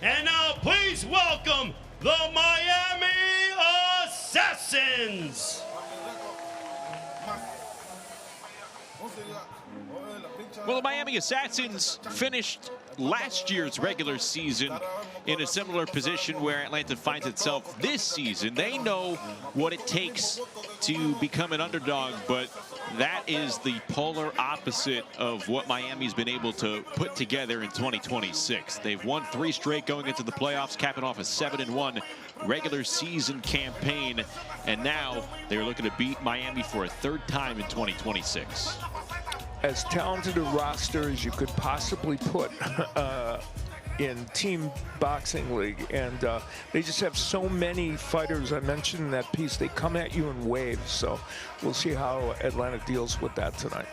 And now please welcome the Miami Assassins. Well, the Miami Assassins finished last year's regular season in a similar position where Atlanta finds itself this season. They know what it takes to become an underdog, but that is the polar opposite of what Miami's been able to put together in 2026. They've won 3 straight going into the playoffs, capping off a 7-1 regular season campaign, and now they're looking to beat Miami for a 3rd time in 2026. As talented a roster as you could possibly put in team boxing league, and they just have so many fighters. I mentioned in that piece, they come at you in waves, so we'll see how Atlanta deals with that tonight.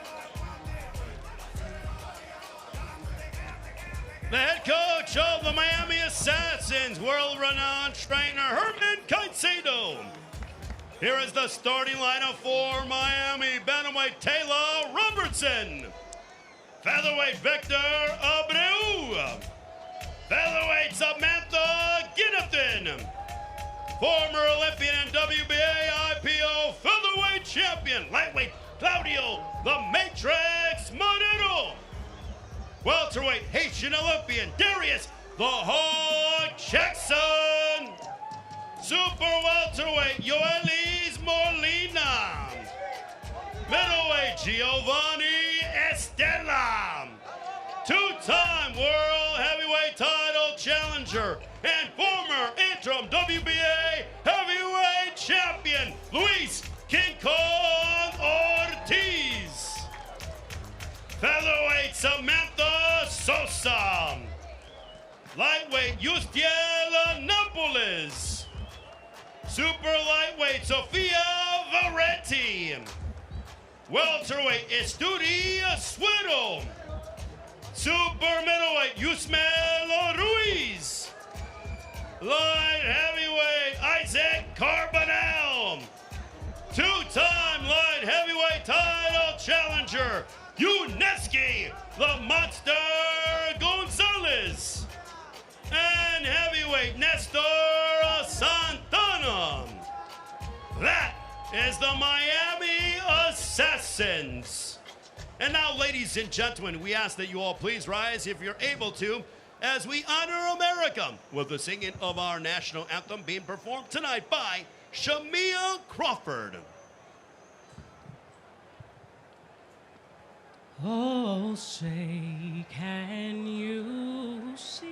The head coach of the Miami Assassins, world-renowned trainer Herman Caicedo. Here is the starting lineup for Miami. Bantamweight Taylor Robertson. Featherweight Victor Abreu. Featherweight Samantha Ginnathan. Former Olympian and WBA IPO featherweight champion. Lightweight Claudio the Matrix Monero. Welterweight Haitian Olympian Darius the Hawk Jackson. Super welterweight Yoelis Molina. Middleweight Giovanni Estella. 2-time world heavyweight title challenger and former interim WBA heavyweight champion Luis King Kong Ortiz. Featherweight Samantha Sosa. Lightweight Yustiel Napoles. Super lightweight Sofia Varetti. Welterweight Estudi Suero. Super middleweight Yusmel Ruiz. Light heavyweight Isaac Carbonell. 2-time light heavyweight title challenger Uneski the Monster Gonzalez. And heavyweight Nestor Santana. That is the Miami Assassins. And now, ladies and gentlemen, we ask that you all please rise if you're able to as we honor America with the singing of our national anthem being performed tonight by Shamia Crawford. Oh, say, can you see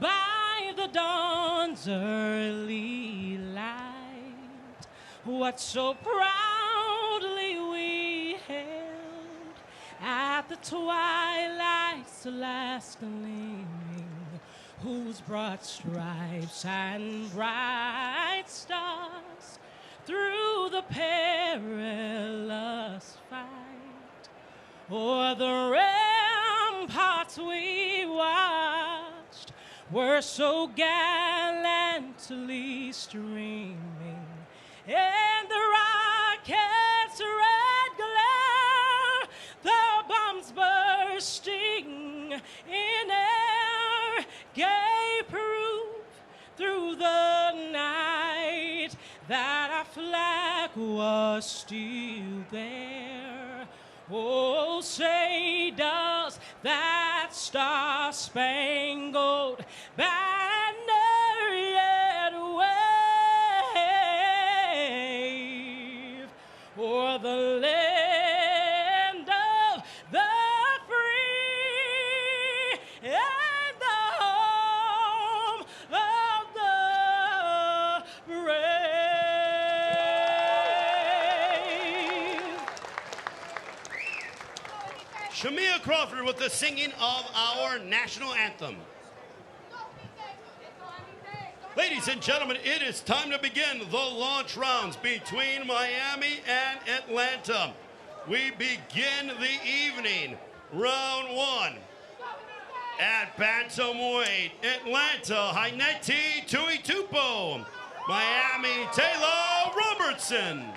by the dawn's early light what so proudly we held at the twilight's last gleaming, whose broad stripes and bright stars through the perilous fight o'er the ramparts we watched were so gallantly streaming, and the rocket's red glare, the bombs bursting in air, gave proof through the night that our flag was still there. Oh, say does that star-spangled banner yet wave o'er the land of the free and the home of the brave? Shamia Crawford with the singing of our national anthem. Ladies and gentlemen, it is time to begin the launch rounds between Miami and Atlanta. We begin the evening, round 1. At bantamweight, Atlanta, Haineti Tuitupo. Miami, Taylor Robertson.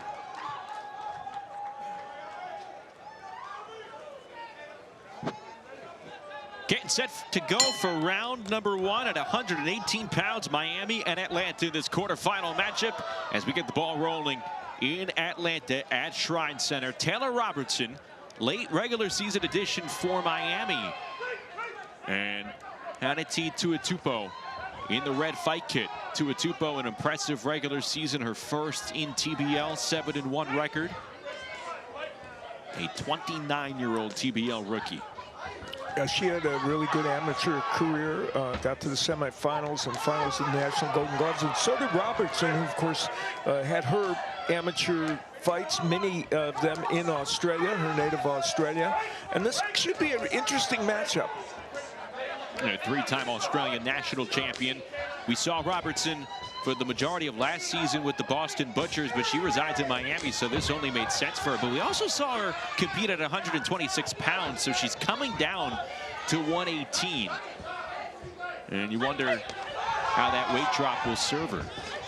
Getting set to go for round number 1 at 118 pounds. Miami and Atlanta in this quarterfinal matchup as we get the ball rolling in Atlanta at Shrine Center. Taylor Robertson, late regular season addition for Miami. And Hanati Tuatupo in the red fight kit. Tuatupo, an impressive regular season, her first in TBL, 7-1 record. A 29-year-old TBL rookie. She had a really good amateur career, got to the semifinals and finals of the National Golden Gloves, and so did Robertson, who, of course, had her amateur fights, many of them in Australia, her native Australia. And this should be an interesting matchup. A 3-time Australian national champion. We saw Robertson for the majority of last season with the Boston Butchers, but she resides in Miami, so this only made sense for her. But we also saw her compete at 126 pounds, so she's coming down to 118. And you wonder how that weight drop will serve her.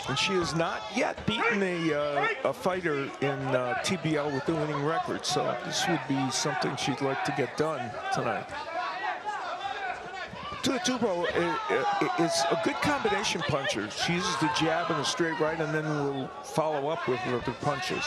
And she has not yet beaten a fighter in TBL with the winning record, so this would be something she'd like to get done tonight. Tuatupo is a good combination puncher. She uses the jab and the straight right, and then will follow up with the punches.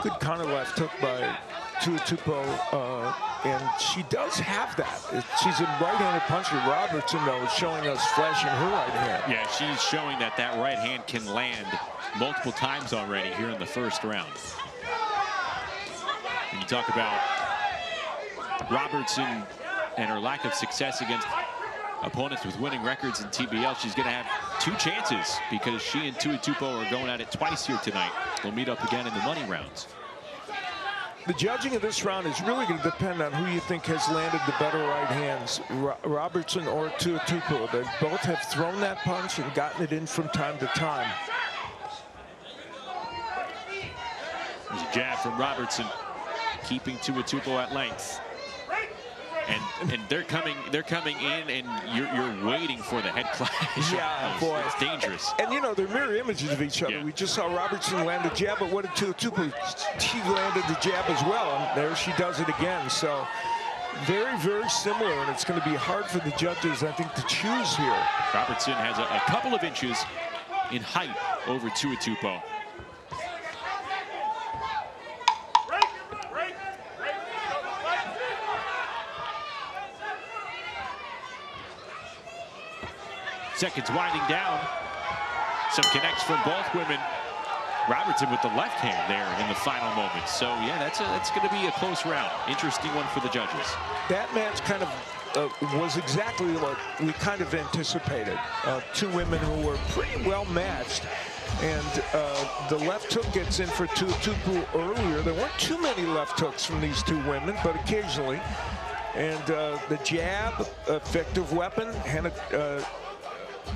Good counter left hook by Tuatupo, and she does have that. She's a right-handed puncher. Robertson, though, is showing us flashing her right hand. Yeah, she's showing that that right hand can land multiple times already here in the first round. When you talk about Robertson and her lack of success against opponents with winning records in TBL, she's going to have 2 chances because she and Tuatupo are going at it twice here tonight. They'll meet up again in the money rounds. The judging of this round is really going to depend on who you think has landed the better right hands, Robertson or Tuatupo. They both have thrown that punch and gotten it in from time to time. There's a jab from Robertson, keeping Tuatupo at length. And they're coming in, and you're waiting for the head clash. Yeah, boy, it's dangerous. And you know, they're mirror images of each other. Yeah. We just saw Robertson land a jab, but what did Tuatupo? She landed the jab as well, and there she does it again. So very, very similar, and it's going to be hard for the judges, I think, to choose here. Robertson has a couple of inches in height over Tuatupo. Seconds winding down. Some connects from both women. Robertson with the left hand there in the final moments. So yeah, that's going to be a close round. Interesting one for the judges. That match kind of was exactly what we kind of anticipated. 2 women who were pretty well matched. And the left hook gets in for Tuatupo earlier. There weren't too many left hooks from these 2 women, but occasionally. And the jab, effective weapon,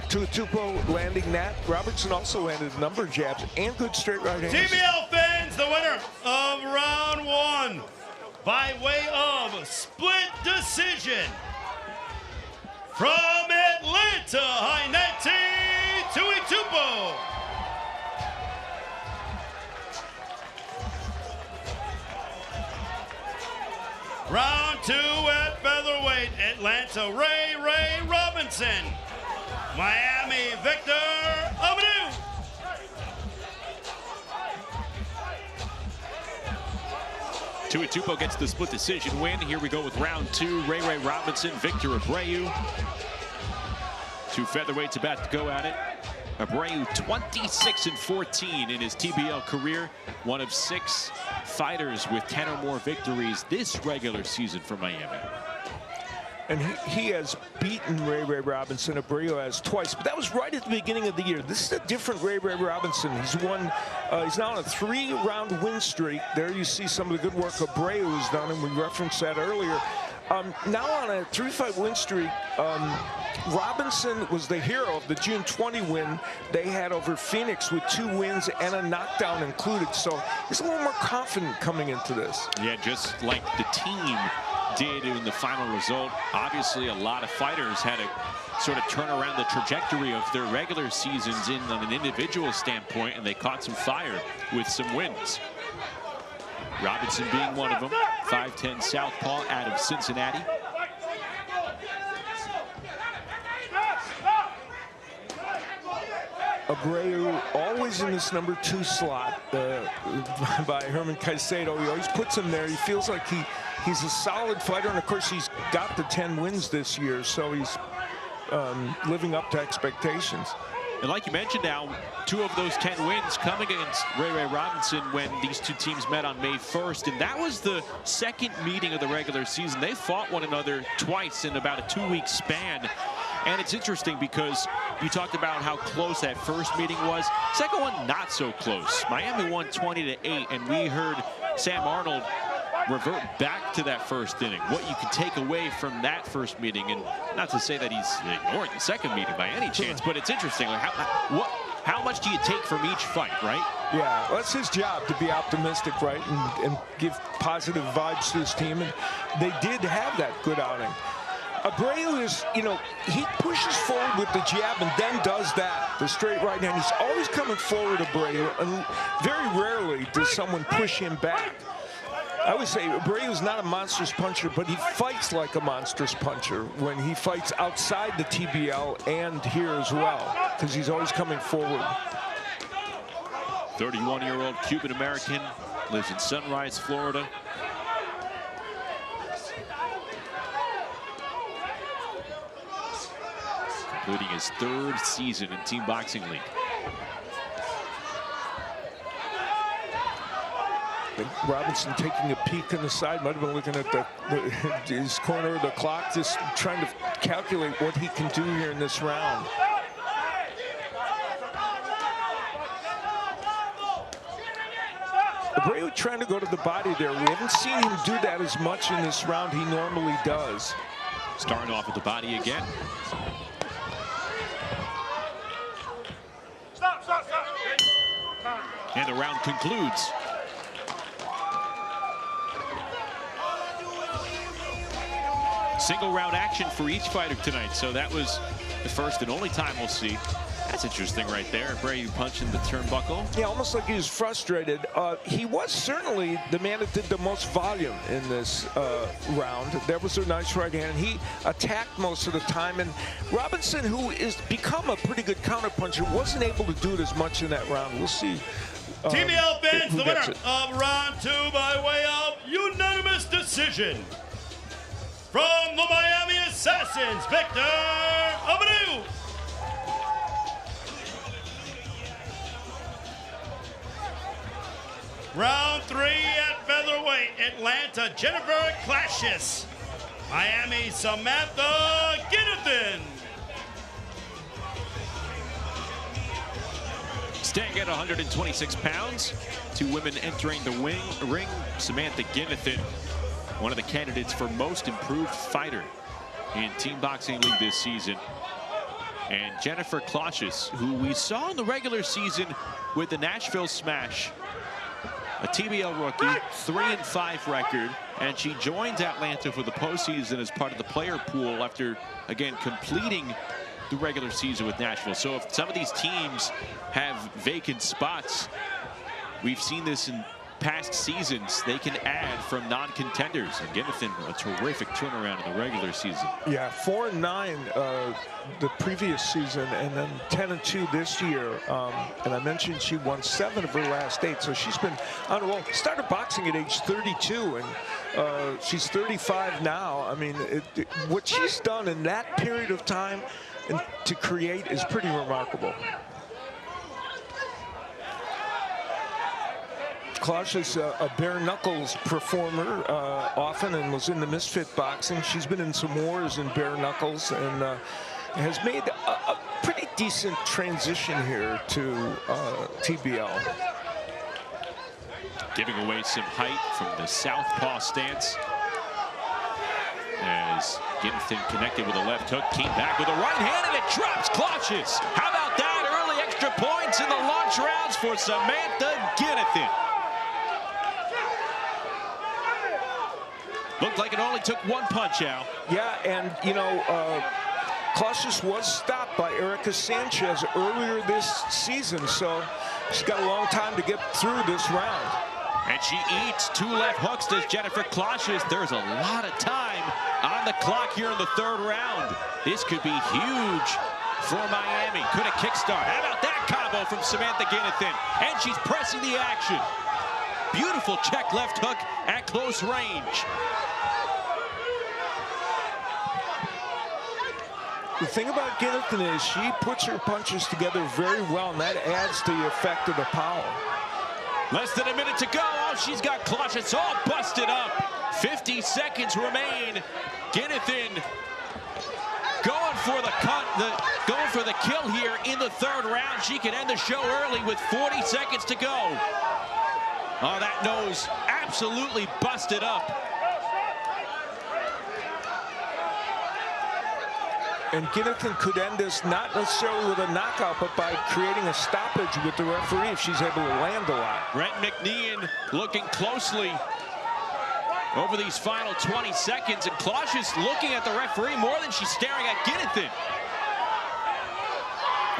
Tuatupo landing that. Robertson also landed a number of jabs and good straight right hands. TBL fans, the winner of round 1 by way of split decision from Atlanta, Hanati Tuatupo. Round 2 at featherweight, Atlanta, Ray Robinson. Miami, Victor Abadu. Tuatupo gets the split decision win. Here we go with round 2. Ray Robinson, Victor Abreu. 2 featherweights about to go at it. Abreu 26-14 in his TBL career. One of 6 fighters with 10 or more victories this regular season for Miami. And he has beaten Ray Robinson. Abreu has twice, but that was right at the beginning of the year. This is a different Ray Robinson. He's won. He's now on a 3-round win streak. There you see some of the good work Abreu has done, and we referenced that earlier. Now on a 3-fight win streak. Robinson was the hero of the June 20 win they had over Phoenix with 2 wins and a knockdown included. So he's a little more confident coming into this. Yeah, just like the team did in the final result. Obviously, a lot of fighters had to sort of turn around the trajectory of their regular seasons on an individual standpoint, and they caught some fire with some wins. Robinson being one of them, 5'10" southpaw out of Cincinnati. Abreu always in this number 2 slot by Herman Caicedo. He always puts him there. He feels like he's a solid fighter, and of course he's got the 10 wins this year, so he's living up to expectations. And like you mentioned now, 2 of those 10 wins come against Ray Robinson when these 2 teams met on May 1st. And that was the second meeting of the regular season. They fought one another twice in about a 2-week span. And it's interesting because you talked about how close that first meeting was. Second one, not so close. Miami won 20-8, and we heard Sam Arnold revert back to that first inning. What you can take away from that first meeting, and not to say that he's ignoring the second meeting by any chance, but it's interesting. Like how much do you take from each fight, right? Yeah, well, that's his job to be optimistic, right, and give positive vibes to his team, and they did have that good outing. Abreu is, he pushes forward with the jab and then does that, the straight right hand. He's always coming forward, Abreu, and very rarely does someone push him back. I would say Abreu is not a monstrous puncher, but he fights like a monstrous puncher when he fights outside the TBL and here as well, because he's always coming forward. 31-year-old Cuban-American, lives in Sunrise, Florida. Including his 3rd season in Team Boxing League. Robinson taking a peek on the side, might have been looking at his corner of the clock, just trying to calculate what he can do here in this round. Abreu trying to go to the body there. We haven't seen him do that as much in this round he normally does. Starting off with the body again. And the round concludes. Single round action for each fighter tonight. So that was the first and only time we'll see. That's interesting right there. Abreu punching the turnbuckle. Yeah, almost like he was frustrated. He was certainly the man that did the most volume in this round. That was a nice right hand. He attacked most of the time. And Robinson, who is become a pretty good counterpuncher, wasn't able to do it as much in that round. We'll see. TBL fans, the winner of round 2 by way of unanimous decision. From the Miami Assassins, Victor Abreu. Round 3 at featherweight, Atlanta, Jennifer Clashes. Miami, Samantha Ginnathan. Staying at 126 pounds, 2 women entering the ring. Samantha Ginnathan, one of the candidates for most improved fighter in Team Boxing League this season. And Jennifer Clashes, who we saw in the regular season with the Nashville Smash. A TBL rookie, 3-5 record, and she joins Atlanta for the postseason as part of the player pool after, again, completing the regular season with Nashville. So if some of these teams have vacant spots, we've seen this in past seasons, they can add from non-contenders. And Ginnathan, a terrific turnaround in the regular season. Yeah, 4-9 the previous season, and then 10-2 this year. And I mentioned she won 7 of her last 8, so she's been on a roll. Started boxing at age 32, and she's 35 now. I mean, what she's done in that period of time and to create is pretty remarkable. Klaus is a bare knuckles performer often, and was in the Misfit boxing. She's been in some wars in bare knuckles, and has made a pretty decent transition here to TBL. Giving away some height from the southpaw stance. As Ginnathan connected with a left hook, came back with a right hand, and it drops Clashes. How about that? Early extra points in the launch rounds for Samantha Ginnathan. Looked like it only took one punch out. Yeah, and, you know, Clausius was stopped by Erica Sanchez earlier this season, so she's got a long time to get through this round. And she eats 2 left hooks, does Jennifer Clausius. There's a lot of time on the clock here in the 3rd round. This could be huge for Miami. Could a kickstart. How about that combo from Samantha Ginnethan? And she's pressing the action. Beautiful check left hook at close range. The thing about Ginnethan is she puts her punches together very well, and that adds to the effect of the power. Less than a minute to go. Oh, she's got Clausius all busted up. 50 seconds remain. Ginnethan going for the cut, going for the kill here in the 3rd round. She can end the show early with 40 seconds to go. Oh, that nose absolutely busted up. And Ginnethan could end this not necessarily with a knockout, but by creating a stoppage with the referee if she's able to land a lot. Brent McNean looking closely over these final 20 seconds, and Clausius looking at the referee more than she's staring at Ginnethan.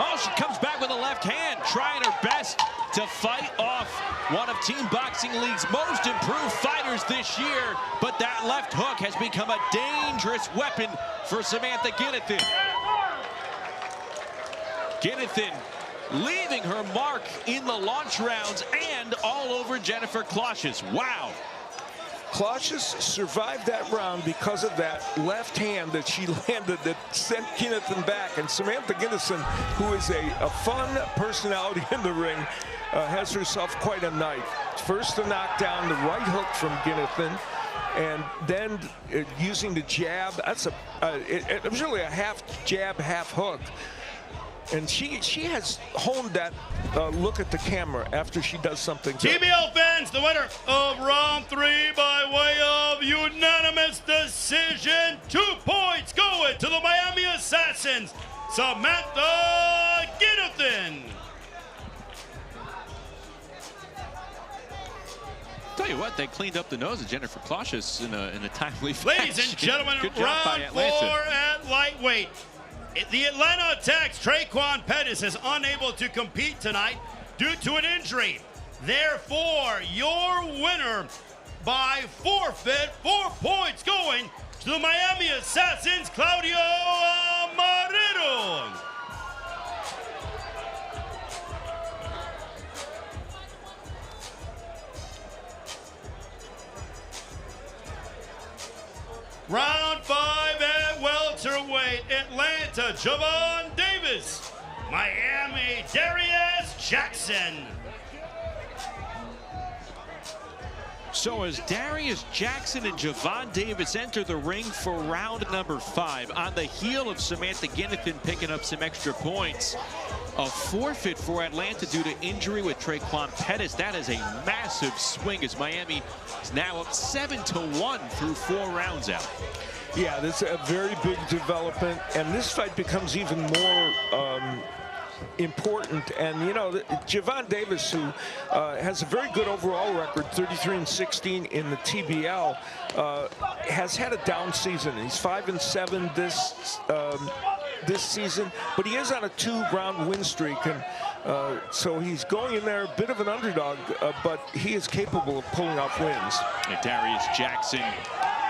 Oh, she comes back with a left hand, trying her best to fight off one of Team Boxing League's most improved fighters this year, but that left hook has become a dangerous weapon for Samantha Ginnethan. Ginnethan leaving her mark in the launch rounds and all over Jennifer Clausius. Wow. Clausius survived that round because of that left hand that she landed that sent Ginnethan back. And Samantha Ginnethan, who is a fun personality in the ring, has herself quite a night. First the knockdown, the right hook from Ginnethan, and then using the jab. That's it was really a half jab, half hook. And she has honed that look at the camera after she does something good. TBL fans, the winner of round 3 by way of unanimous decision. 2 points going to the Miami Assassins, Samantha Ginnethan. Tell you what, they cleaned up the nose of Jennifer Clausius in a timely fashion. Ladies and gentlemen, Good job by round 4 Atlanta. at lightweight. The Atlanta Attacks Traquan Pettis is unable to compete tonight due to an injury. Therefore, your winner by forfeit, 4 points going to the Miami Assassins, Claudio Amarillo. Round 5 at welterweight, Atlanta, Javon Davis. Miami, Darius Jackson. So as Darius Jackson and Javon Davis enter the ring for round number 5, on the heel of Samantha Ginnethan picking up some extra points, a forfeit for Atlanta due to injury with Traquan Pettis. That is a massive swing as Miami is now up 7-1 through 4 rounds out. Yeah, this is a very big development, and this fight becomes even more important. And you know, Javon Davis, who has a very good overall record, 33-16 in the TBL, has had a down season. He's 5-7 this season, but he is on a 2-round win streak, and so he's going in there a bit of an underdog, but he is capable of pulling off wins. And Darius Jackson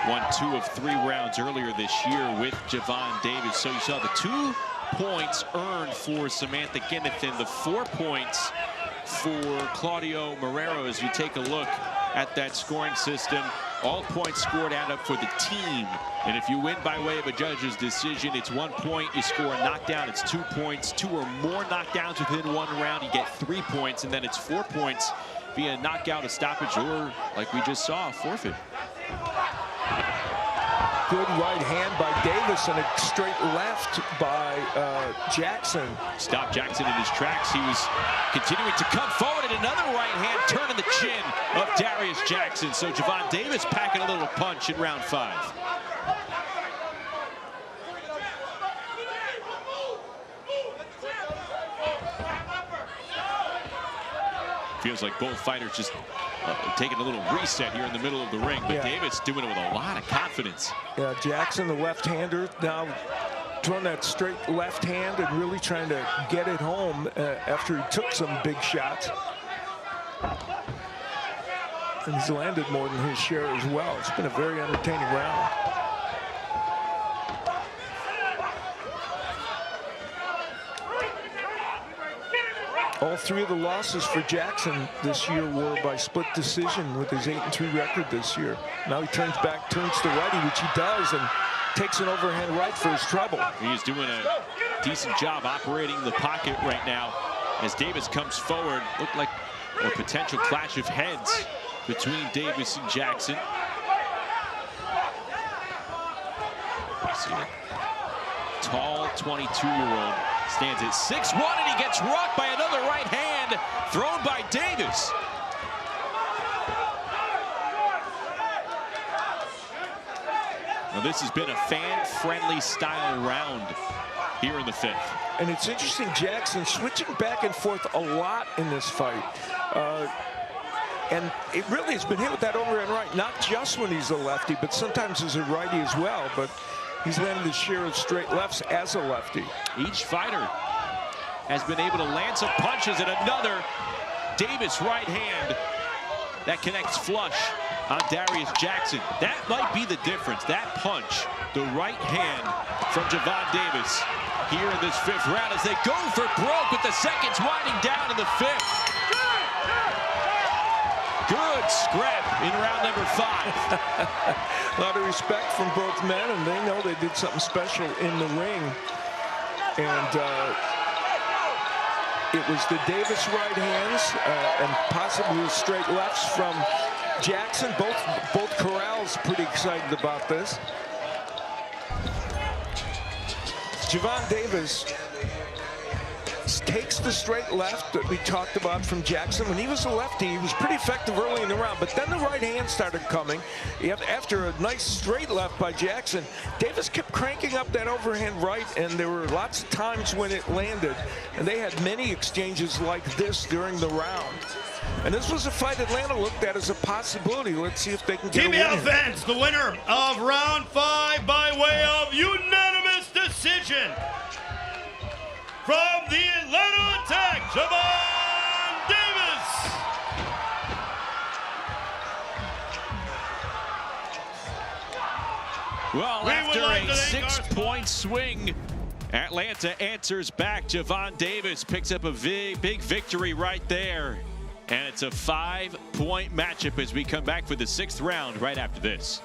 won 2 of 3 rounds earlier this year with Javon Davis. So you saw the 2 points earned for Samantha Ginnethan, the 4 points for Claudio Marrero. As you take a look at that scoring system, all points scored add up for the team. And if you win by way of a judge's decision, it's 1 point. You score a knockdown, it's 2 points. 2 or more knockdowns within 1 round, you get 3 points. And then it's 4 points via knockout, a stoppage, or, like we just saw, a forfeit. Good right hand by Davis and a straight left by Jackson. Stopped Jackson in his tracks. He was continuing to come forward, and another right hand turning the chin of Darius Jackson. So Javon Davis packing a little punch in round 5. Feels like both fighters just taking a little reset here in the middle of the ring. But Davis doing it with a lot of confidence. Yeah, Jackson, the left-hander, now throwing that straight left hand and really trying to get it home after he took some big shots. And he's landed more than his share as well. It's been a very entertaining round. All three of the losses for Jackson this year were by split decision with his 8-3 record this year. Now he turns back, turns to righty, which he does, and takes an overhand right for his trouble. He's doing a decent job operating the pocket right now. As Davis comes forward, looked like a potential clash of heads between Davis and Jackson. See that tall 22-year-old stands at 6'1", and he gets rocked by another right hand thrown by Davis. Now this has been a fan-friendly style round here in the 5th. And it's interesting, Jackson switching back and forth a lot in this fight. And it really has been hit with that overhand right, not just when he's a lefty, but sometimes as a righty as well. But he's landed his share of straight lefts as a lefty. Each fighter has been able to land some punches, and another Davis right hand that connects flush on Darius Jackson. That might be the difference. That punch, the right hand from Javon Davis here in this 5th round as they go for broke with the seconds winding down in the 5th. Good scrap in round number 5. A lot of respect from both men, and they know they did something special in the ring. And it was the Davis right hands and possibly straight lefts from Jackson. Both corrals pretty excited about this. Javon Davis takes the straight left that we talked about from Jackson. When he was a lefty, he was pretty effective early in the round, but then the right hand started coming. After a nice straight left by Jackson, Davis kept cranking up that overhand right, and there were lots of times when it landed, and they had many exchanges like this during the round. And this was a fight Atlanta looked at as a possibility. Let's see if they can get a TBL win. fans, the winner of round 5 by way of unanimous decision from the Atlanta Attack, Javon Davis. Well, after a 6-point swing, Atlanta answers back. Javon Davis picks up a big victory right there. And it's a 5-point matchup as we come back for the 6th round right after this.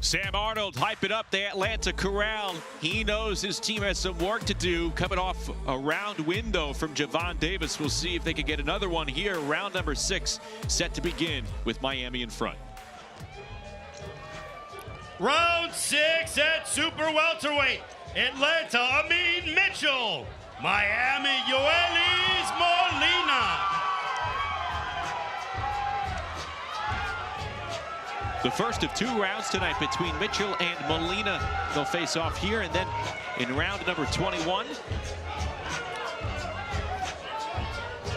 Sam Arnold hyping up the Atlanta Corral. He knows his team has some work to do. Coming off a round window from Javon Davis. We'll see if they can get another one here. Round number 6 set to begin with Miami in front. Round 6 at super welterweight. Atlanta, Amin Mitchell. Miami, Yoelis Molina. The first of 2 rounds tonight between Mitchell and Molina. They'll face off here, and then in round number 21. 2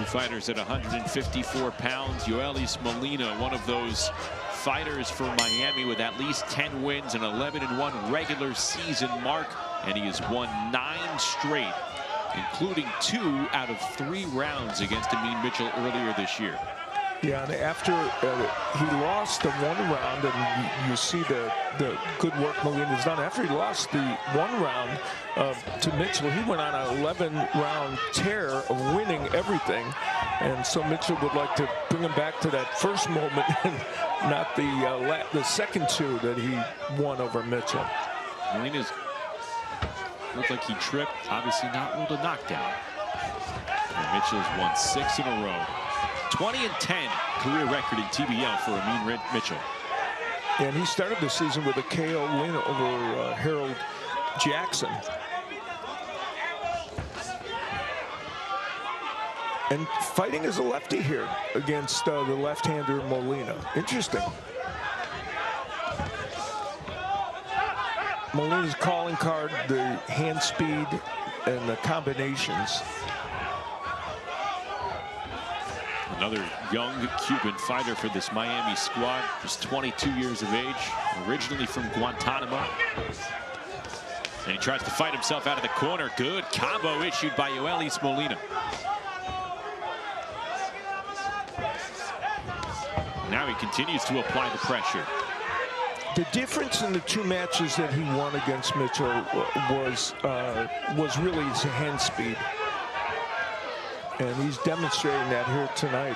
fighters at 154 pounds. Yoelis Molina, one of those fighters for Miami with at least 10 wins, an 11-1 regular season mark, and he has won 9 straight, including 2 out of 3 rounds against Amin Mitchell earlier this year. Yeah, and after he lost the 1 round, and you see the good work Molina's done. After he lost the 1 round to Mitchell, he went on an 11-round tear of winning everything. And so Mitchell would like to bring him back to that first moment and not the second 2 that he won over Mitchell. Molina's looked like he tripped, obviously not ruled a knockdown. And Mitchell's won 6 in a row. 20-10 career record in TBL for Amin Mitchell. And he started the season with a KO win over Harold Jackson. And fighting as a lefty here against the left-hander Molina. Interesting. Molina's calling card, the hand speed and the combinations. Another young Cuban fighter for this Miami squad, just 22 years of age, originally from Guantanamo. And he tries to fight himself out of the corner. Good combo issued by Yoelis Molina. Now he continues to apply the pressure. The difference in the 2 matches that he won against Mitchell was really his hand speed. And he's demonstrating that here tonight.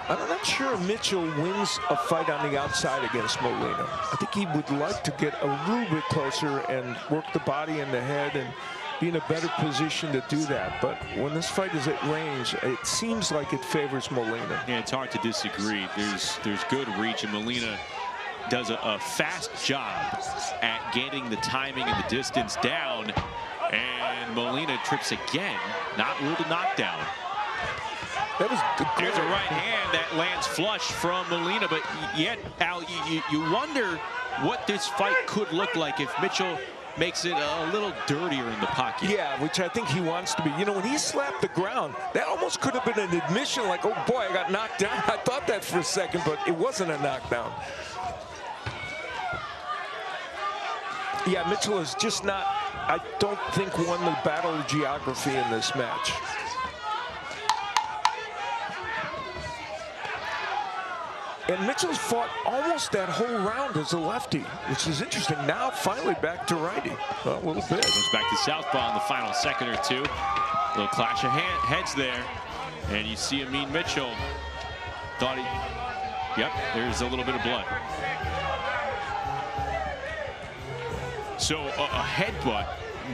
I'm not sure Mitchell wins a fight on the outside against Molina. I think he would like to get a little bit closer and work the body and the head and be in a better position to do that. But when this fight is at range, it seems like it favors Molina. Yeah, it's hard to disagree. There's good reach, and Molina does a fast job at getting the timing and the distance down. And Molina trips again, not ruled a knockdown. That was good. There's a right hand that lands flush from Molina, but yet, Al, you wonder what this fight could look like if Mitchell makes it a little dirtier in the pocket. Yeah, which I think he wants to be. You know, when he slapped the ground, that almost could have been an admission like, oh boy, I got knocked down. I thought that for a second, but it wasn't a knockdown. Yeah, Mitchell is just not, I don't think, won the battle of geography in this match. And Mitchell's fought almost that whole round as a lefty, which is interesting. Now finally back to righty. Well, a little bit. Goes back to southpaw in the final second or 2. Little clash of heads there. And you see Amin Mitchell thought he, yep, there's a little bit of blood. So a headbutt,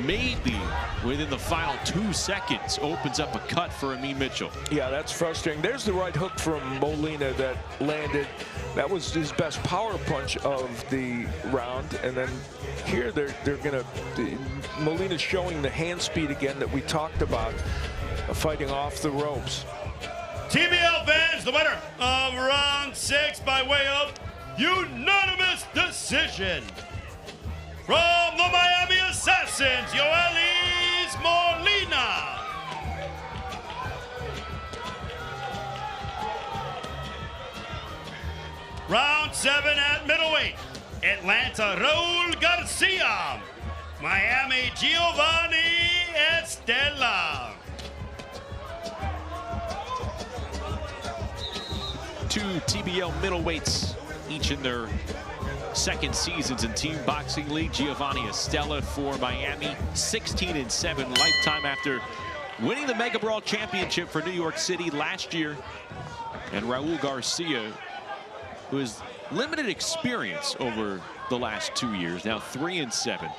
maybe within the final 2 seconds, opens up a cut for Amin Mitchell. Yeah, that's frustrating. There's the right hook from Molina that landed. That was his best power punch of the round. And then here they're going to, Molina's showing the hand speed again that we talked about, fighting off the ropes. TBL fans, the winner of round 6 by way of unanimous decision. From the Miami Assassins, Yoelis Molina. Round 7 at middleweight, Atlanta, Raul Garcia. Miami, Giovanni Estella. 2 TBL middleweights, each in their second seasons in Team Boxing League. Giovanni Estella for Miami, 16-7 lifetime after winning the Mega Brawl Championship for New York City last year. And Raul Garcia, who has limited experience over the last 2 years, now 3-7.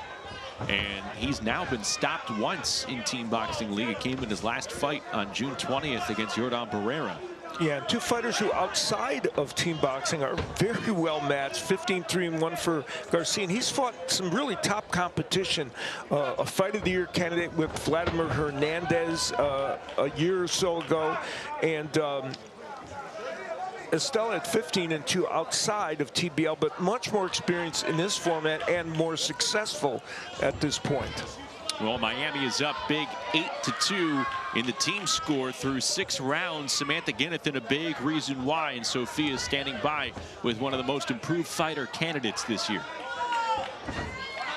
And he's now been stopped once in Team Boxing League. It came in his last fight on June 20th against Jordan Barrera. Yeah, 2 fighters who outside of team boxing are very well matched. 15-3-1 for Garcia. And he's fought some really top competition. A Fight of the Year candidate with Vladimir Hernandez a year or so ago. And Estella at 15-2 outside of TBL, but much more experience in this format and more successful at this point. Well, Miami is up big 8-2 in the team score through 6 rounds. Samantha Ginnethan a big reason why, and Sophia is standing by with one of the most improved fighter candidates this year.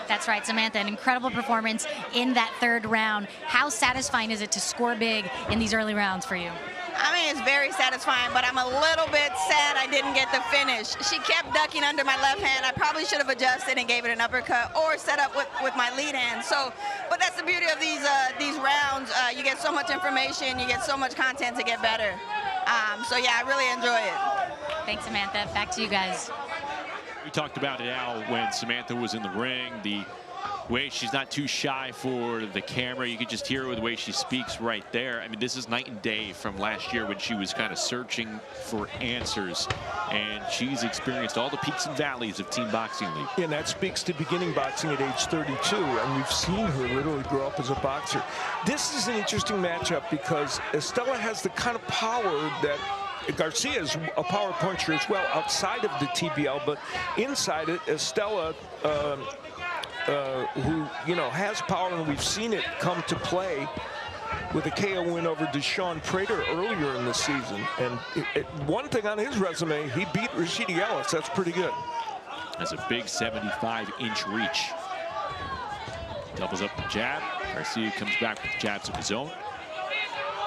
That's right, Samantha, an incredible performance in that 3rd round. How satisfying is it to score big in these early rounds for you? I mean, it's very satisfying, but I'm a little bit sad I didn't get the finish. She kept ducking under my left hand. I probably should have adjusted and gave it an uppercut or set up with my lead hand. So, but that's the beauty of these rounds. You get so much information, you get so much content to get better. So yeah, I really enjoy it. Thanks, Samantha. Back to you guys. We talked about it, Al, when Samantha was in the ring. The way she's not too shy for the camera. You could just hear with the way she speaks right there. I mean, this is night and day from last year when she was kind of searching for answers. And she's experienced all the peaks and valleys of Team Boxing League. And that speaks to beginning boxing at age 32. And we've seen her literally grow up as a boxer. This is an interesting matchup because Estella has the kind of power that Garcia is a power puncher as well outside of the TBL, but inside it, Estella, who, you know, has power, and we've seen it come to play with a KO win over Deshaun Prater earlier in the season. And one thing on his resume, he beat Rashidi Ellis. That's pretty good. Has a big 75-inch reach. Doubles up the jab. Garcia comes back with jabs of his own.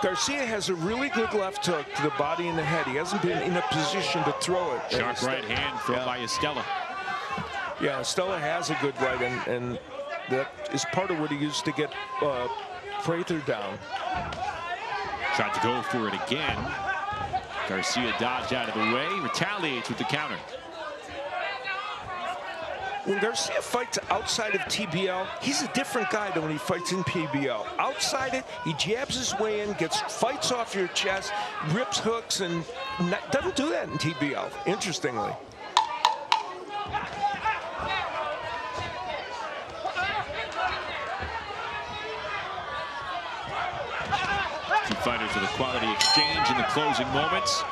Garcia has a really good left hook to the body and the head. He hasn't been in a position to throw it. Sharp right hand thrown by Estella. Yeah, Estella has a good right, and that is part of what he used to get Prather down. Tried to go for it again. Garcia dodged out of the way, retaliates with the counter. When Garcia fights outside of TBL, he's a different guy than when he fights in PBL. Outside it, he jabs his way in, gets fights off your chest, rips hooks, and doesn't do that in TBL, interestingly. Two fighters with a quality exchange in the closing moments.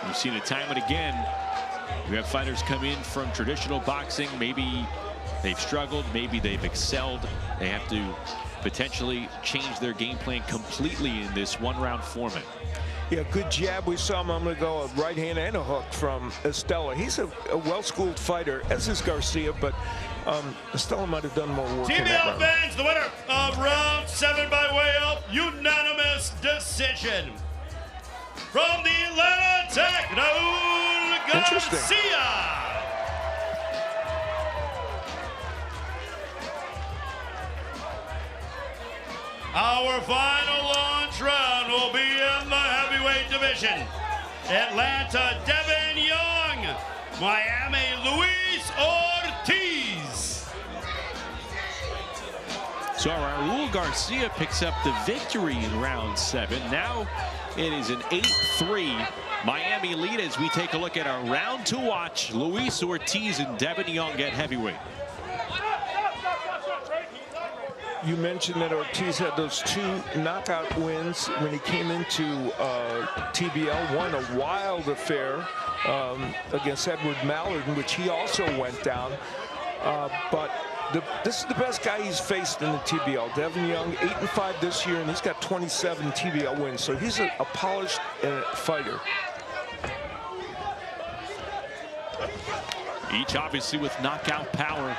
We've seen it time and again. We have fighters come in from traditional boxing. Maybe they've struggled, maybe they've excelled. They have to potentially change their game plan completely in this one-round format. Yeah, good jab. We saw him a moment ago, a right hand and a hook from Estella. He's a well-schooled fighter, as is Garcia, but Estella might have done more work in that round. TBL fans, the winner of round 7 by way of unanimous decision. From the Atlanta Tech, Raul Garcia. Our final launch round will be in the heavyweight division. Atlanta, Devin Young. Miami, Luis Ortiz. So Raul Garcia picks up the victory in round 7. Now it is an 8-3 Miami lead as we take a look at our round to watch. Luis Ortiz and Devin Young at heavyweight. You mentioned that Ortiz had those 2 knockout wins when he came into TBL. Won a wild affair against Edward Mallard, in which he also went down. But this is the best guy he's faced in the TBL. Devin Young, 8-5 this year, and he's got 27 TBL wins. So he's a polished fighter. Each obviously with knockout power.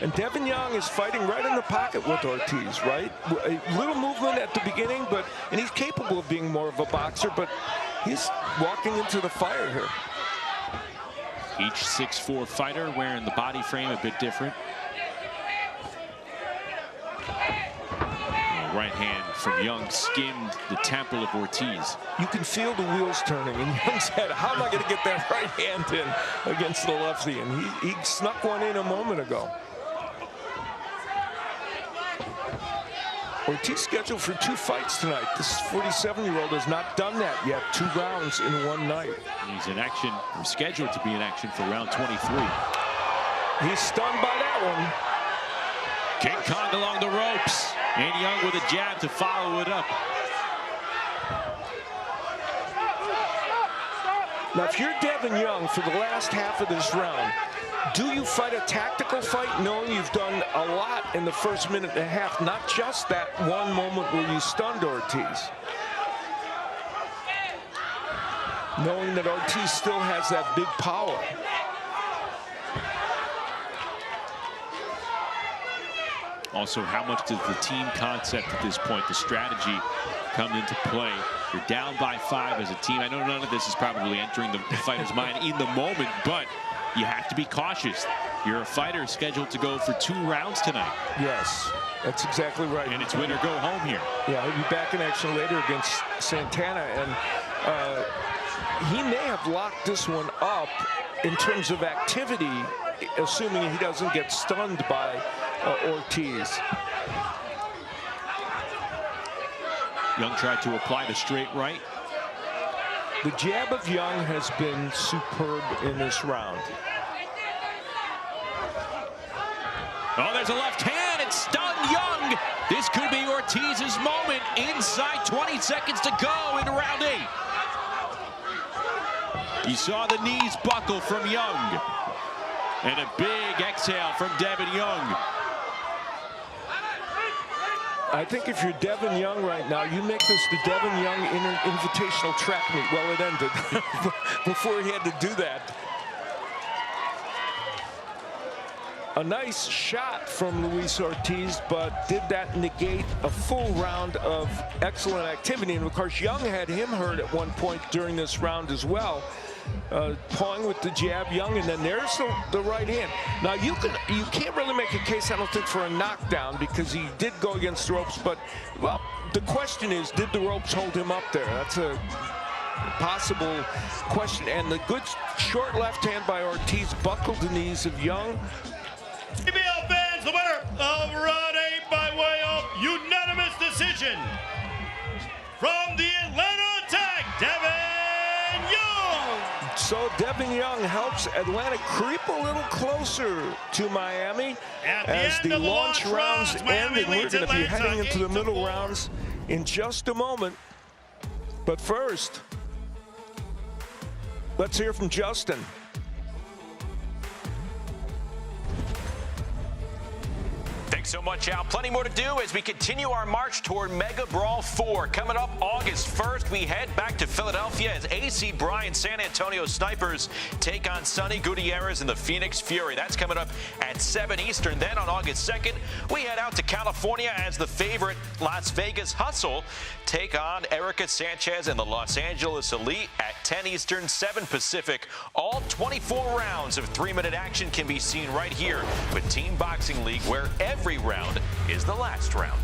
And Devin Young is fighting right in the pocket with Ortiz, right? A little movement at the beginning, and he's capable of being more of a boxer, but he's walking into the fire here. Each 6'4" fighter wearing the body frame a bit different. Right hand from Young skimmed the temple of Ortiz. You can feel the wheels turning in Young's head. How am I going to get that right hand in against the lefty? And he snuck one in a moment ago. Ortiz scheduled for 2 fights tonight. This 47-year-old has not done that yet. 2 rounds in one night. He's in action, or scheduled to be in action for round 23. He's stunned by that one. King Kong along the ropes. And Young with a jab to follow it up. Now, if you're Devin Young for the last half of this round, do you fight a tactical fight knowing you've done a lot in the first minute and a half, not just that one moment where you stunned Ortiz? Knowing that Ortiz still has that big power. Also, how much does the team concept at this point, the strategy, come into play? You're down by 5 as a team. I know none of this is probably entering the fighter's mind in the moment, but you have to be cautious. You're a fighter scheduled to go for 2 rounds tonight. Yes, that's exactly right. And it's win or go home here. Yeah, he'll be back in action later against Santana, and he may have locked this one up in terms of activity, assuming he doesn't get stunned by Ortiz. Young tried to apply the straight right. The jab of Young has been superb in this round. Oh, there's a left hand. It's stunned Young. This could be Ortiz's moment. Inside 20 seconds to go in round 8. You saw the knees buckle from Young. And a big exhale from Devin Young. I think if you're Devin Young right now, you make this the Devin Young Invitational track meet. Well, it ended before he had to do that. A nice shot from Luis Ortiz, but did that negate a full round of excellent activity? And of course, Young had him hurt at one point during this round as well. Pawing with the jab, Young, and then there's the right hand. Now you can't really make a case, I don't think, for a knockdown because he did go against the ropes, but well, the question is, did the ropes hold him up there? That's a possible question. And the good short left hand by Ortiz buckled the knees of Young. ATL fans, the winner of round 8 by way of unanimous decision from the Atlanta Attack, Devin Young. So Devin Young helps Atlanta creep a little closer to Miami as the launch rounds end, and we're going to be heading into the middle rounds in just a moment. But first, let's hear from Justin. Thanks so much, Al. Plenty more to do as we continue our march toward Mega Brawl 4. Coming up August 1st, we head back to Philadelphia as AC Bryan San Antonio Snipers take on Sonny Gutierrez and the Phoenix Fury. That's coming up at 7 Eastern. Then on August 2nd, we head out to California as the favorite Las Vegas Hustle take on Erica Sanchez and the Los Angeles Elite at 10 Eastern, 7 Pacific. All 24 rounds of 3-minute action can be seen right here with Team Boxing League, where every round is the last round.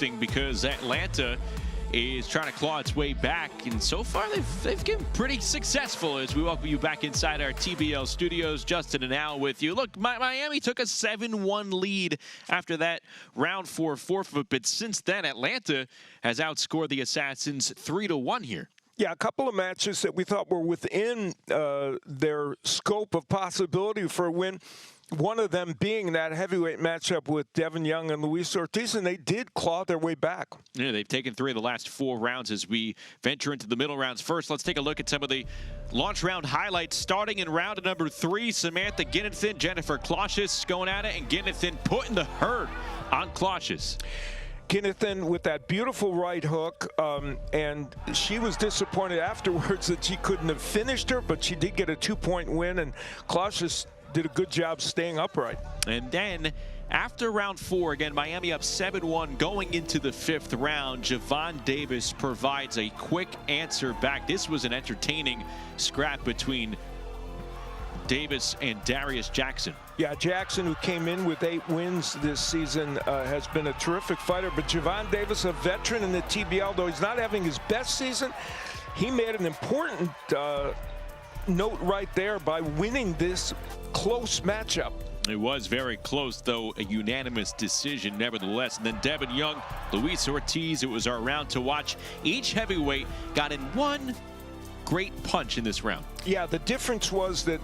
interesting because Atlanta is trying to claw its way back, and so far they've been pretty successful as we welcome you back inside our TBL studios. Justin and Al with you. Look, Miami took a 7-1 lead after that round 4 forfeit, but since then Atlanta has outscored the Assassins 3-1 here. Yeah, a couple of matches that we thought were within their scope of possibility for a win. One of them being that heavyweight matchup with Devin Young and Luis Ortiz, and they did claw their way back. Yeah, they've taken 3 of the last 4 rounds as we venture into the middle rounds. First, let's take a look at some of the launch round highlights. Starting in round number 3, Samantha Ginnethan, Jennifer Clausius going at it, and Ginnethan putting the hurt on Clausius. Ginnethan with that beautiful right hook, and she was disappointed afterwards that she couldn't have finished her, but she did get a 2-point win, and Clausius did a good job staying upright. And then after round 4, again, Miami up 7-1 going into the 5th round. Javon Davis provides a quick answer back. This was an entertaining scrap between Davis and Darius Jackson. Yeah, Jackson, who came in with 8 wins this season, has been a terrific fighter. But Javon Davis, a veteran in the TBL, though he's not having his best season, he made an important note right there by winning this close matchup. It was very close, though, a unanimous decision nevertheless. And then Devin Young, Luis Ortiz, it was our round to watch. Each heavyweight got in one great punch in this round. Yeah, the difference was that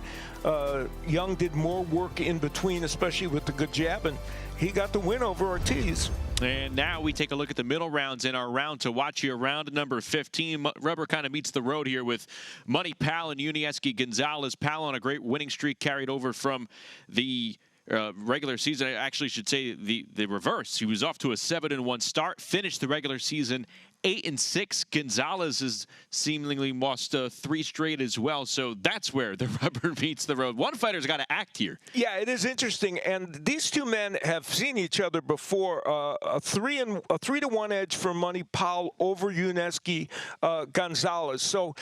Young did more work in between, especially with the good jab, and he got the win over Ortiz. And now we take a look at the middle rounds in our round to watch here. Round number 15. Rubber kind of meets the road here with Money Pal and Unieski Gonzalez. Pal on a great winning streak carried over from the regular season. I actually should say the reverse. He was off to a 7-1 start, finished the regular season 8-6. Gonzalez has seemingly lost 3 straight as well. So that's where the rubber meets the road. One fighter's got to act here. Yeah, it is interesting. And these two men have seen each other before. A 3-1 edge for Money Pal over Unieski Gonzalez. So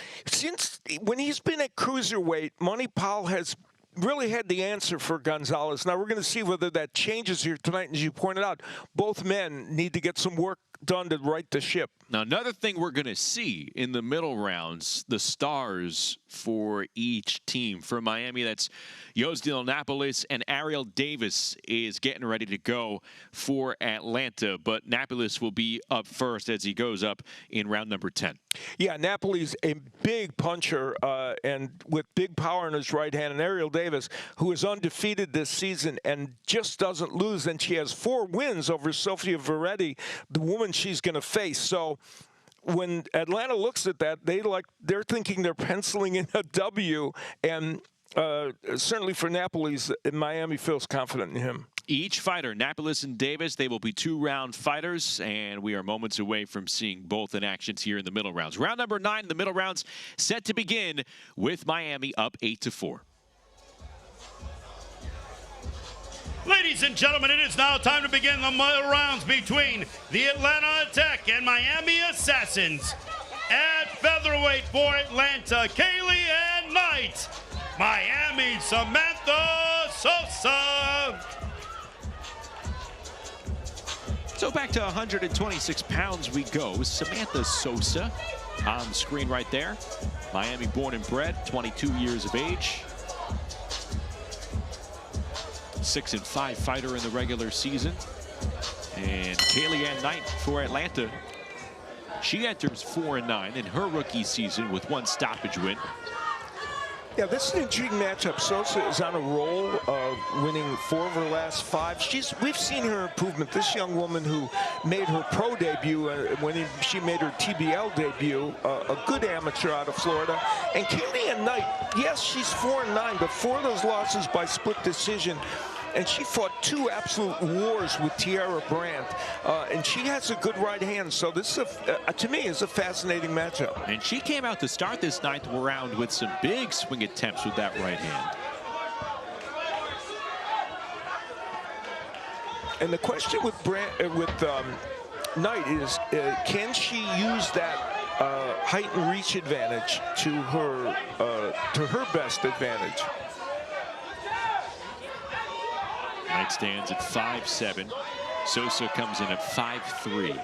when he's been at cruiserweight, Money Pal has really had the answer for Gonzalez. Now we're going to see whether that changes here tonight. As you pointed out, both men need to get some work done to right the ship. Now, another thing we're going to see in the middle rounds, the stars for each team. For Miami, that's Yosdil Napoles, and Ariel Davis is getting ready to go for Atlanta. But Napoles will be up first as he goes up in round number 10. Yeah, Napoles, a big puncher and with big power in his right hand. And Ariel Davis, who is undefeated this season and just doesn't lose. And she has 4 wins over Sofia Veretti, the woman she's going to face. So when Atlanta looks at that, they're thinking they're penciling in a W, and certainly for Napoles, Miami feels confident in him. Each fighter, Napoles and Davis, they will be 2-round fighters, and we are moments away from seeing both in actions here in the middle rounds. Round number 9, the middle rounds set to begin with Miami up 8-4. Ladies and gentlemen, it is now time to begin the middle rounds between the Atlanta Attack and Miami Assassins. At featherweight for Atlanta, Kaylee and Knight. Miami, Samantha Sosa. So back to 126 pounds we go. Samantha Sosa on the screen right there. Miami born and bred, 22 years of age. 6-5 fighter in the regular season. And Kaylee Ann Knight for Atlanta. She enters 4-9 in her rookie season with 1 stoppage win. Yeah, this is an intriguing matchup. Sosa is on a roll, winning 4 of her last 5. We've seen her improvement. This young woman who made her pro debut when she made her TBL debut, a good amateur out of Florida. And Kaylee Ann Knight, yes, she's 4-9, but 4 of those losses by split decision. And she fought 2 absolute wars with Tiara Brandt, and she has a good right hand. So this is, to me, is a fascinating matchup. And she came out to start this 9th round with some big swing attempts with that right hand. And the question with Knight is, can she use that height and reach advantage to her best advantage? Knight stands at 5'7", Sosa comes in at 5'3".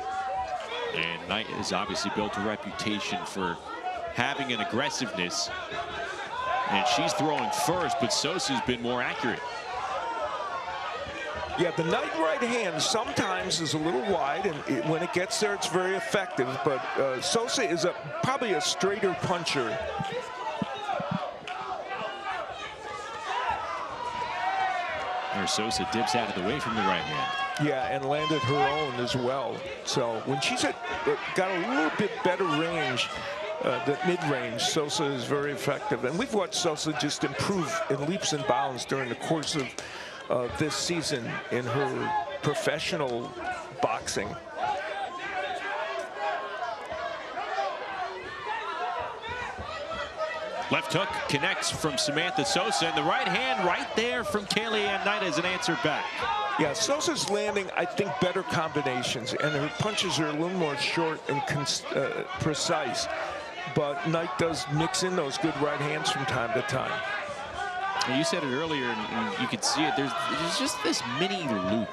And Knight has obviously built a reputation for having an aggressiveness. And she's throwing first, but Sosa's been more accurate. Yeah, the Knight right hand sometimes is a little wide, and when it gets there, it's very effective. But Sosa is probably a straighter puncher. There, Sosa dips out of the way from the right hand. Yeah, and landed her own as well. So when she's got a little bit better range, the mid-range, Sosa is very effective. And we've watched Sosa just improve in leaps and bounds during the course of this season in her professional boxing. Left hook connects from Samantha Sosa, and the right hand right there from Kellyanne Knight as an answer back. Yeah, Sosa's landing, I think, better combinations, and her punches are a little more short and precise. But Knight does mix in those good right hands from time to time. You said it earlier, and you could see it. There's just this mini loop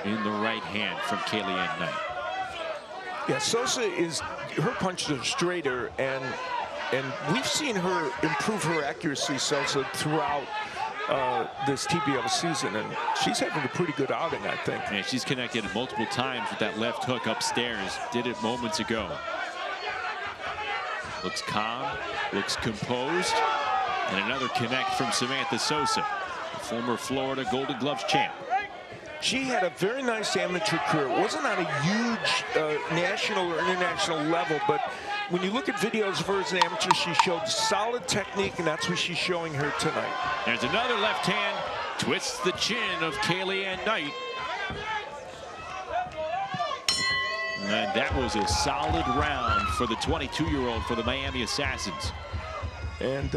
in the right hand from Kellyanne Knight. Yeah, Sosa her punches are straighter, and we've seen her improve her accuracy, Sosa, throughout this TBL season, and she's having a pretty good outing, I think. Yeah, she's connected multiple times with that left hook upstairs. Did it moments ago. Looks calm, looks composed, and another connect from Samantha Sosa, former Florida Golden Gloves champ. She had a very nice amateur career. It wasn't on a huge national or international level, but when you look at videos of her as an amateur, she showed solid technique, and that's what she's showing here tonight. There's another left hand, twists the chin of Kellyanne Knight. And that was a solid round for the 22-year-old for the Miami Assassins. And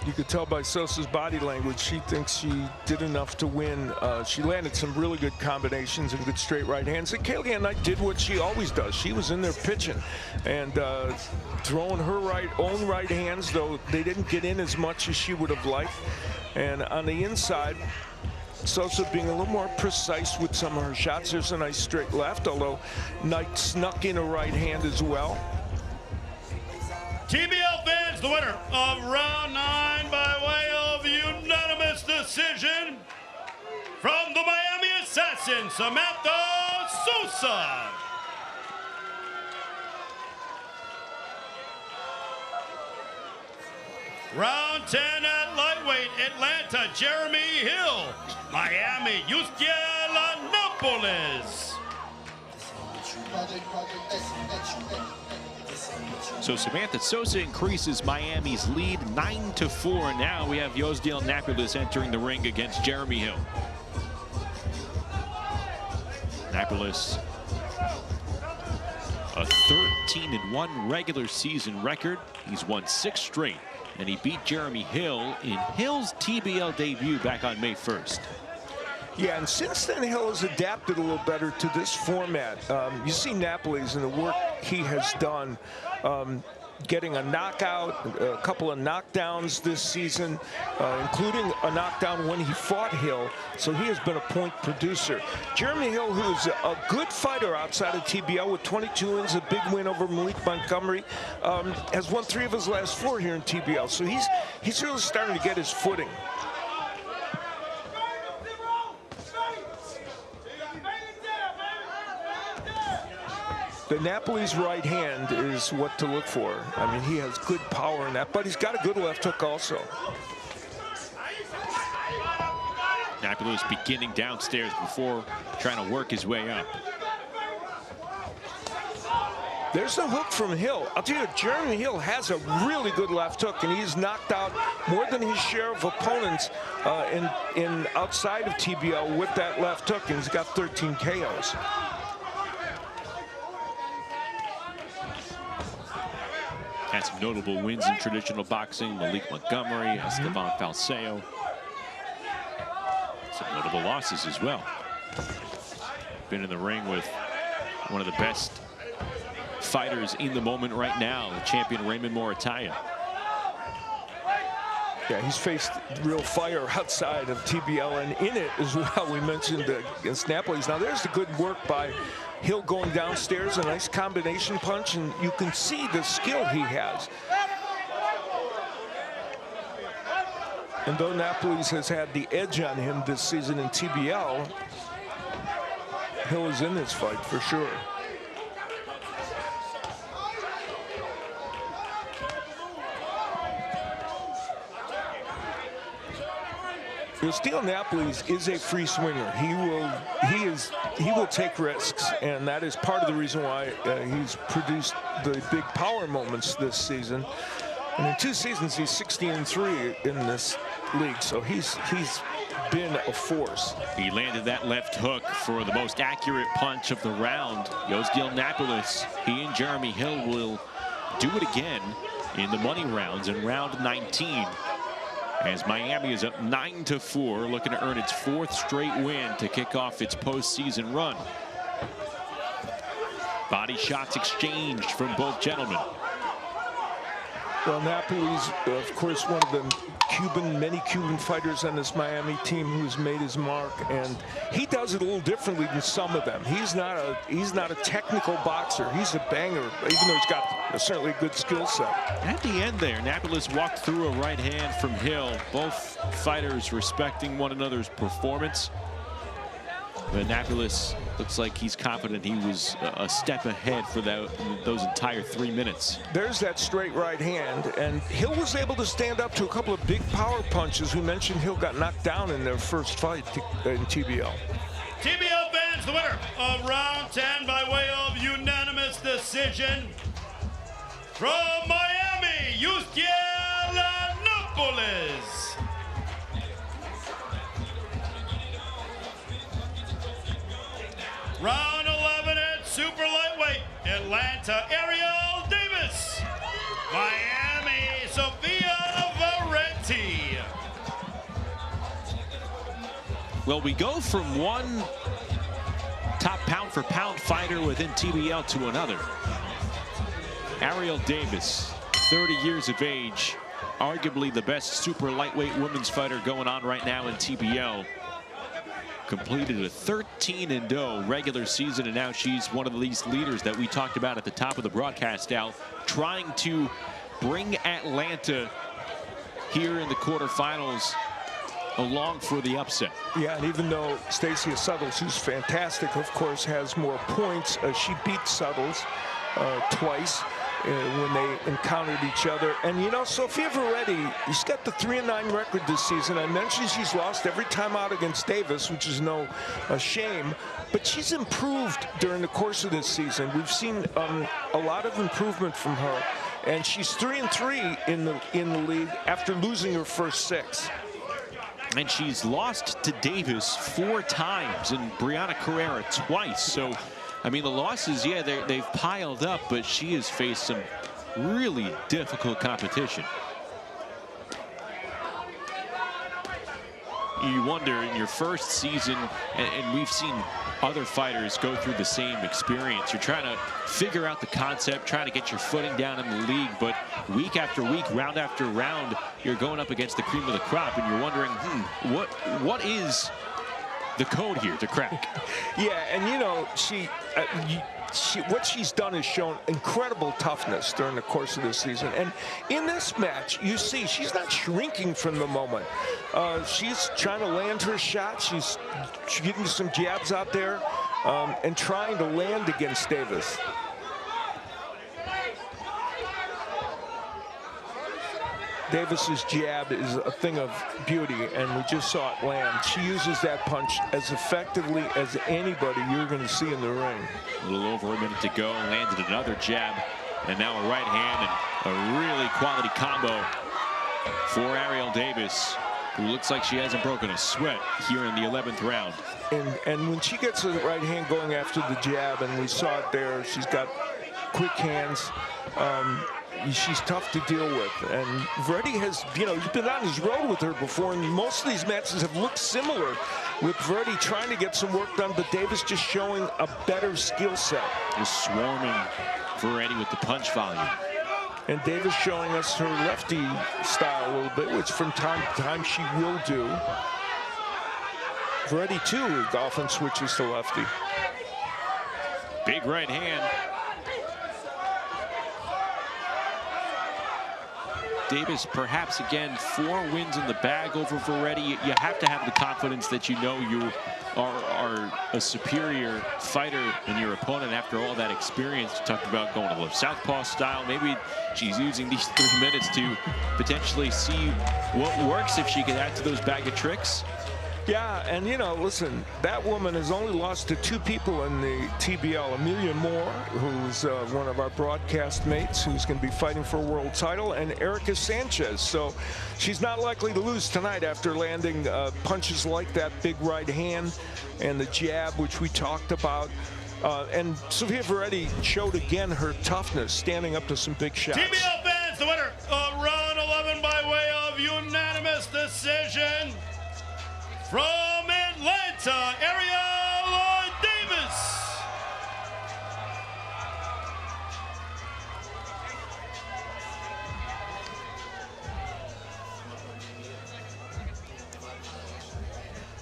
you could tell by Sosa's body language, she thinks she did enough to win. She landed some really good combinations and good straight right hands. And Kellyanne Knight did what she always does. She was in there pitching and throwing her own right hands, though they didn't get in as much as she would have liked. And on the inside, Sosa being a little more precise with some of her shots. There's a nice straight left, although Knight snuck in a right hand as well. TBL fans, the winner of round 9 by way of unanimous decision from the Miami Assassin, Samantha Sosa. Round 10 at lightweight, Atlanta, Jeremy Hill. Miami, Yielanapolis. So Samantha Sosa increases Miami's lead 9-4. Now we have Yielanapolis entering the ring against Jeremy Hill. Napolis, a 13-1 regular season record. He's won 6 straight, and he beat Jeremy Hill in Hill's TBL debut back on May 1st. Yeah, and since then, Hill has adapted a little better to this format. You see Napolis and the work he has done, getting a knockout, a couple of knockdowns this season, including a knockdown when he fought Hill. So he has been a point producer. Jeremy Hill, who's a good fighter outside of TBL with 22 wins, a big win over Malik Montgomery, has won 3 of his last 4 here in TBL. So he's really starting to get his footing. The Napoli's right hand is what to look for. I mean, he has good power in that, but he's got a good left hook also. Napolis beginning downstairs before trying to work his way up. There's the hook from Hill. I'll tell you, Jeremy Hill has a really good left hook, and he's knocked out more than his share of opponents in outside of TBL with that left hook, and he's got 13 KOs. Had some notable wins in traditional boxing. Malik Montgomery, Esteban Falseo. Some notable losses as well. Been in the ring with one of the best fighters in the moment right now, the champion Raymond Morataya. Yeah, he's faced real fire outside of TBL and in it as well. We mentioned against Napoli's. Now there's the good work by Hill going downstairs, a nice combination punch, and you can see the skill he has. And though Napoli's has had the edge on him this season in TBL, Hill is in this fight for sure. Steele Napoli's is a free swinger. He will take risks, and that is part of the reason why he's produced the big power moments this season. And in 2 seasons, he's 16-3 in this league, so he's been a force. He landed that left hook for the most accurate punch of the round. Yosdil Napolis, he and Jeremy Hill will do it again in the money rounds in round 19. As Miami is up 9-4, looking to earn its 4th straight win to kick off its postseason run. Body shots exchanged from both gentlemen. Well, Napoli's, of course, one of the many Cuban fighters on this Miami team who's made his mark, and he does it a little differently than some of them. He's not a technical boxer. He's a banger, even though he's got certainly a good skill set. At the end there, Napolis walked through a right hand from Hill. Both fighters respecting one another's performance. But Napolis looks like he's confident he was a step ahead for those entire 3 minutes. There's that straight right hand, and Hill was able to stand up to a couple of big power punches. We mentioned Hill got knocked down in their first fight in TBL. TBL fans, the winner of round 10 by way of unanimous decision from Miami, Yosdil Napolis. Round 11 at super lightweight, Atlanta, Ariel Davis. Miami, Sofia Verenti. Well, we go from one top pound-for-pound fighter within TBL to another. Ariel Davis, 30 years of age, arguably the best super lightweight women's fighter going on right now in TBL. Completed a 13-0 regular season, and now she's one of these leaders that we talked about at the top of the broadcast, Al, trying to bring Atlanta here in the quarterfinals along for the upset. Yeah, and even though Stacia Suttles, who's fantastic, of course, has more points, she beat Suttles twice when they encountered each other. And you know, Sofia Verenti, she's got the 3-9 record this season. I mentioned she's lost every time out against Davis, which is no shame, but she's improved during the course of this season. We've seen a lot of improvement from her, and she's 3-3 in the league after losing her first 6. And she's lost to Davis 4 times and Brianna Carrera twice. So, I mean, the losses, yeah, they've piled up, but she has faced some really difficult competition. You wonder, in your first season, and we've seen other fighters go through the same experience. You're trying to figure out the concept, trying to get your footing down in the league, but week after week, round after round, you're going up against the cream of the crop, and you're wondering, what is the code here to crack? Yeah, and you know, what she's done is shown incredible toughness during the course of this season. And in this match, you see she's not shrinking from the moment. She's trying to land her shot. She's getting some jabs out there and trying to land against Davis. Davis's jab is a thing of beauty, and we just saw it land. She uses that punch as effectively as anybody you're going to see in the ring. A little over a minute to go, landed another jab, and now a right hand, and a really quality combo for Ariel Davis, who looks like she hasn't broken a sweat here in the 11th round. And when she gets the right hand going after the jab, and we saw it there, she's got quick hands. She's tough to deal with, and Verenti has, you know, he's been on his road with her before, and most of these matches have looked similar, with Verenti trying to get some work done, but Davis just showing a better skill set. Just swarming Verenti with the punch volume. And Davis showing us her lefty style a little bit, which from time to time she will do. Veretti, too, often switches to lefty. Big right hand. Davis, perhaps again, 4 wins in the bag over Veretti. You have to have the confidence that you know you are a superior fighter than your opponent after all that experience. You talked about going to the southpaw style. Maybe she's using these 3 minutes to potentially see what works if she can add to those bag of tricks. Yeah, and you know, listen, that woman has only lost to 2 people in the TBL. Amelia Moore, who's one of our broadcast mates, who's going to be fighting for a world title, and Erica Sanchez. So she's not likely to lose tonight after landing punches like that big right hand and the jab, which we talked about. And Sofia Veretti showed again her toughness, standing up to some big shots. TBL fans, the winner of round 11 by way of unanimous decision. From Atlanta, Ariel Davis.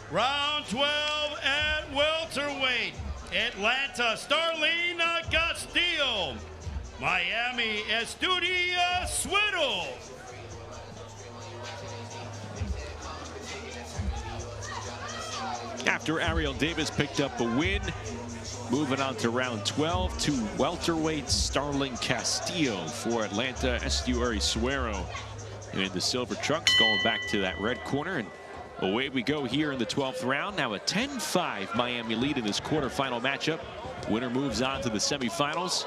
Round 12 at welterweight. Atlanta, Starlene Castillo. Miami, Estudia Swiddle. After Ariel Davis picked up a win, moving on to round 12 to welterweight Starling Castillo for Atlanta, Estuary Suero in the silver trunks, going back to that red corner. And away we go here in the 12th round. Now a 10-5 Miami lead in this quarterfinal matchup. Winner moves on to the semifinals.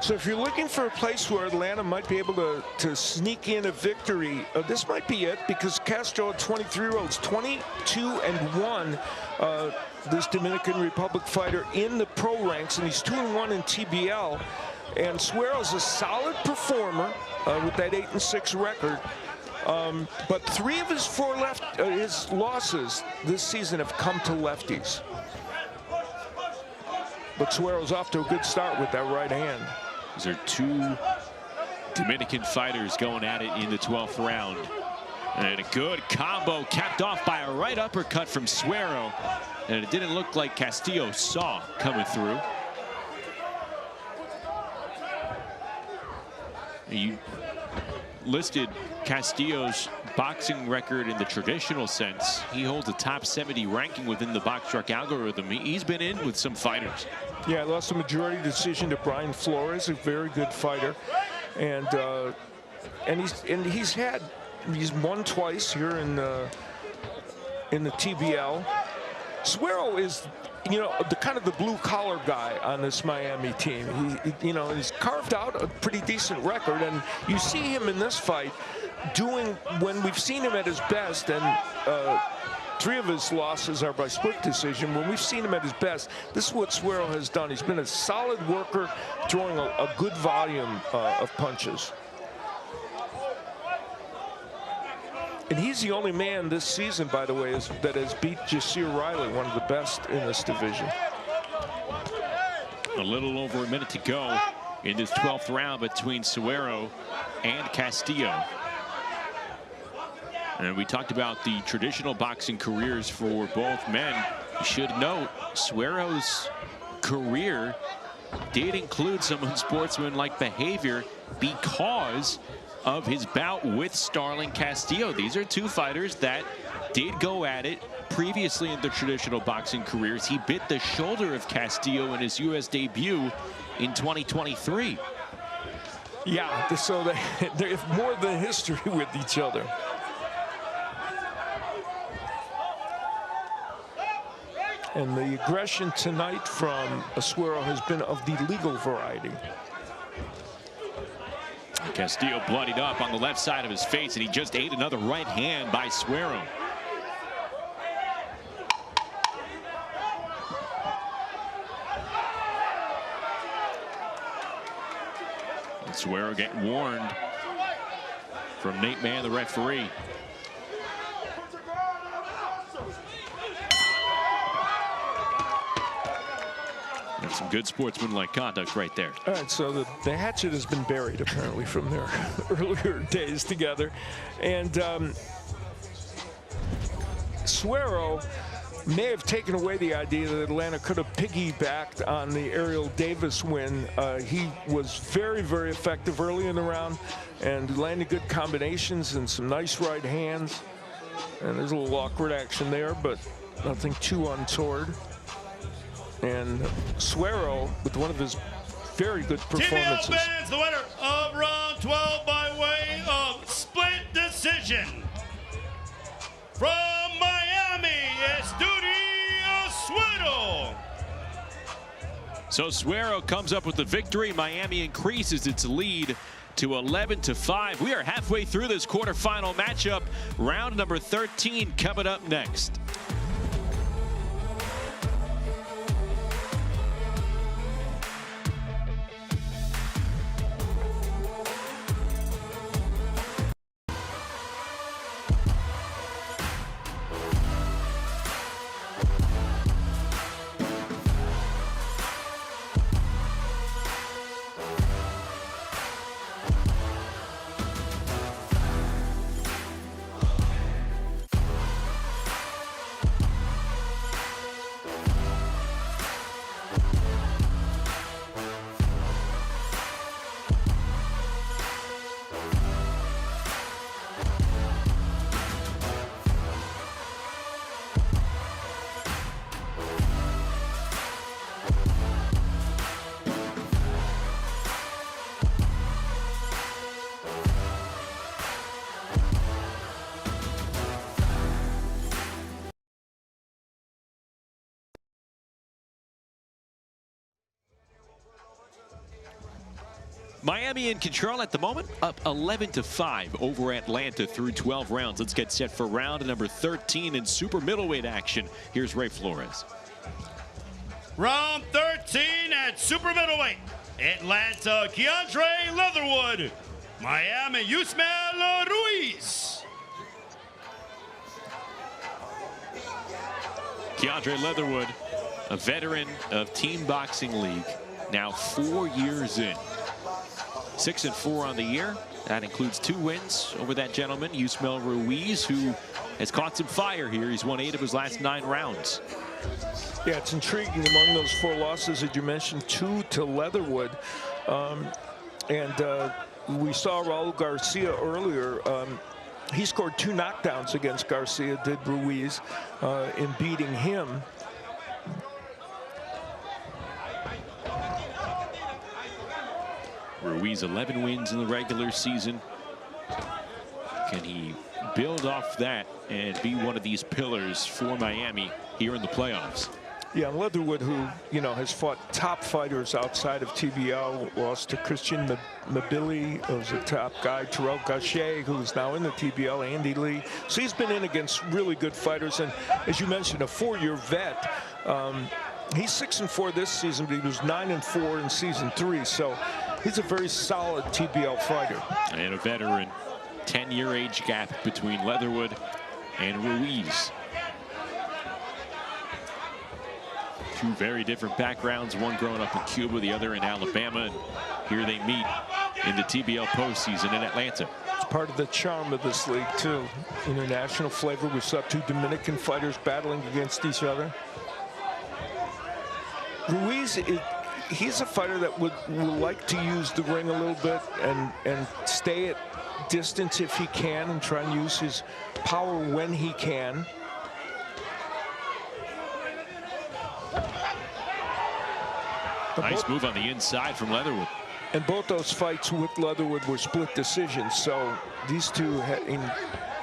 So if you're looking for a place where Atlanta might be able to sneak in a victory, this might be it, because Castro, 23-year-olds, 22-1, this Dominican Republic fighter in the pro ranks, and he's 2-1 in TBL. And Suero's a solid performer with that 8-6 record. But 3 of his 4 his losses this season have come to lefties. But Suero's off to a good start with that right hand. These are 2 Dominican fighters going at it in the 12th round. And a good combo capped off by a right uppercut from Suero. And it didn't look like Castillo saw coming through. You listed Castillo's boxing record in the traditional sense. He holds a top 70 ranking within the Box Truck algorithm. He's been in with some fighters. Yeah, lost a majority decision to Brian Flores, a very good fighter, and he's won twice here in the TBL. Suero is, you know, the kind of the blue collar guy on this Miami team. He's carved out a pretty decent record, and you see him in this fight doing, when we've seen him at his best, and 3 of his losses are by split decision. When we've seen him at his best, this is what Suero has done. He's been a solid worker, throwing a good volume of punches. And he's the only man this season, by the way, that has beat Jasir Riley, one of the best in this division. A little over a minute to go in this 12th round between Suero and Castillo. And we talked about the traditional boxing careers for both men. You should note, Suero's career did include some unsportsmanlike behavior because of his bout with Starling Castillo. These are 2 fighters that did go at it previously in their traditional boxing careers. He bit the shoulder of Castillo in his U.S. debut in 2023. Yeah, so they have more than history with each other. And the aggression tonight from Suero has been of the legal variety. Castillo bloodied up on the left side of his face, and he just ate another right hand by Suero. And Suero getting warned from Nate Mann, the referee. Some good sportsmanlike conduct right there. All right, so the hatchet has been buried, apparently, from their earlier days together. And Suero may have taken away the idea that Atlanta could have piggybacked on the Ariel Davis win. He was very, very effective early in the round and landed good combinations and some nice right hands. And there's a little awkward action there, but nothing too untoward. And Suero, with one of his very good performances. TBL Band's the winner of round 12 by way of split decision. From Miami, it's Dudy Suero. So Suero comes up with the victory. Miami increases its lead to 11-5. We are halfway through this quarterfinal matchup. Round number 13 coming up next. Miami in control at the moment, up 11-5 over Atlanta through 12 rounds. Let's get set for round number 13 in super middleweight action. Here's Ray Flores. Round 13 at super middleweight. Atlanta, Keandre Leatherwood. Miami, Yusmel Ruiz. Keandre Leatherwood, a veteran of Team Boxing League, now 4 years in. 6-4 on the year. That includes 2 wins over that gentleman, Yusmel Ruiz, who has caught some fire here. He's won 8 of his last 9 rounds. Yeah, it's intriguing. Among those 4 losses that you mentioned, 2 to Leatherwood. We saw Raul Garcia earlier. He scored 2 knockdowns against Garcia, did Ruiz, in beating him. Ruiz 11 wins in the regular season. Can he build off that and be one of these pillars for Miami here in the playoffs? Yeah, Leatherwood, who, you know, has fought top fighters outside of TBL, lost to Christian Mabili, who's a top guy, Terrell Gaucher, who's now in the TBL, Andy Lee. So he's been in against really good fighters. And as you mentioned, a 4-year vet. He's 6-4 this season, but he was 9-4 in season 3. So he's a very solid TBL fighter. And a veteran. 10-year age gap between Leatherwood and Ruiz. 2 very different backgrounds, one growing up in Cuba, the other in Alabama, and here they meet in the TBL postseason in Atlanta. It's part of the charm of this league, too. International flavor. We saw 2 Dominican fighters battling against each other. Ruiz, he's a fighter that would like to use the ring a little bit and stay at distance if he can and try and use his power when he can. Nice move on the inside from Leatherwood. And both those fights with Leatherwood were split decisions, so these 2 had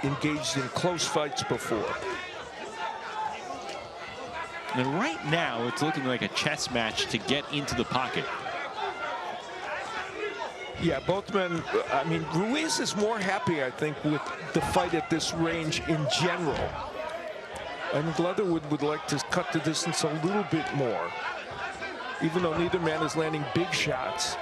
engaged in close fights before. And right now, it's looking like a chess match to get into the pocket. Yeah, both men, I mean, Ruiz is more happy, I think, with the fight at this range in general. I think Leatherwood would like to cut the distance a little bit more, even though neither man is landing big shots.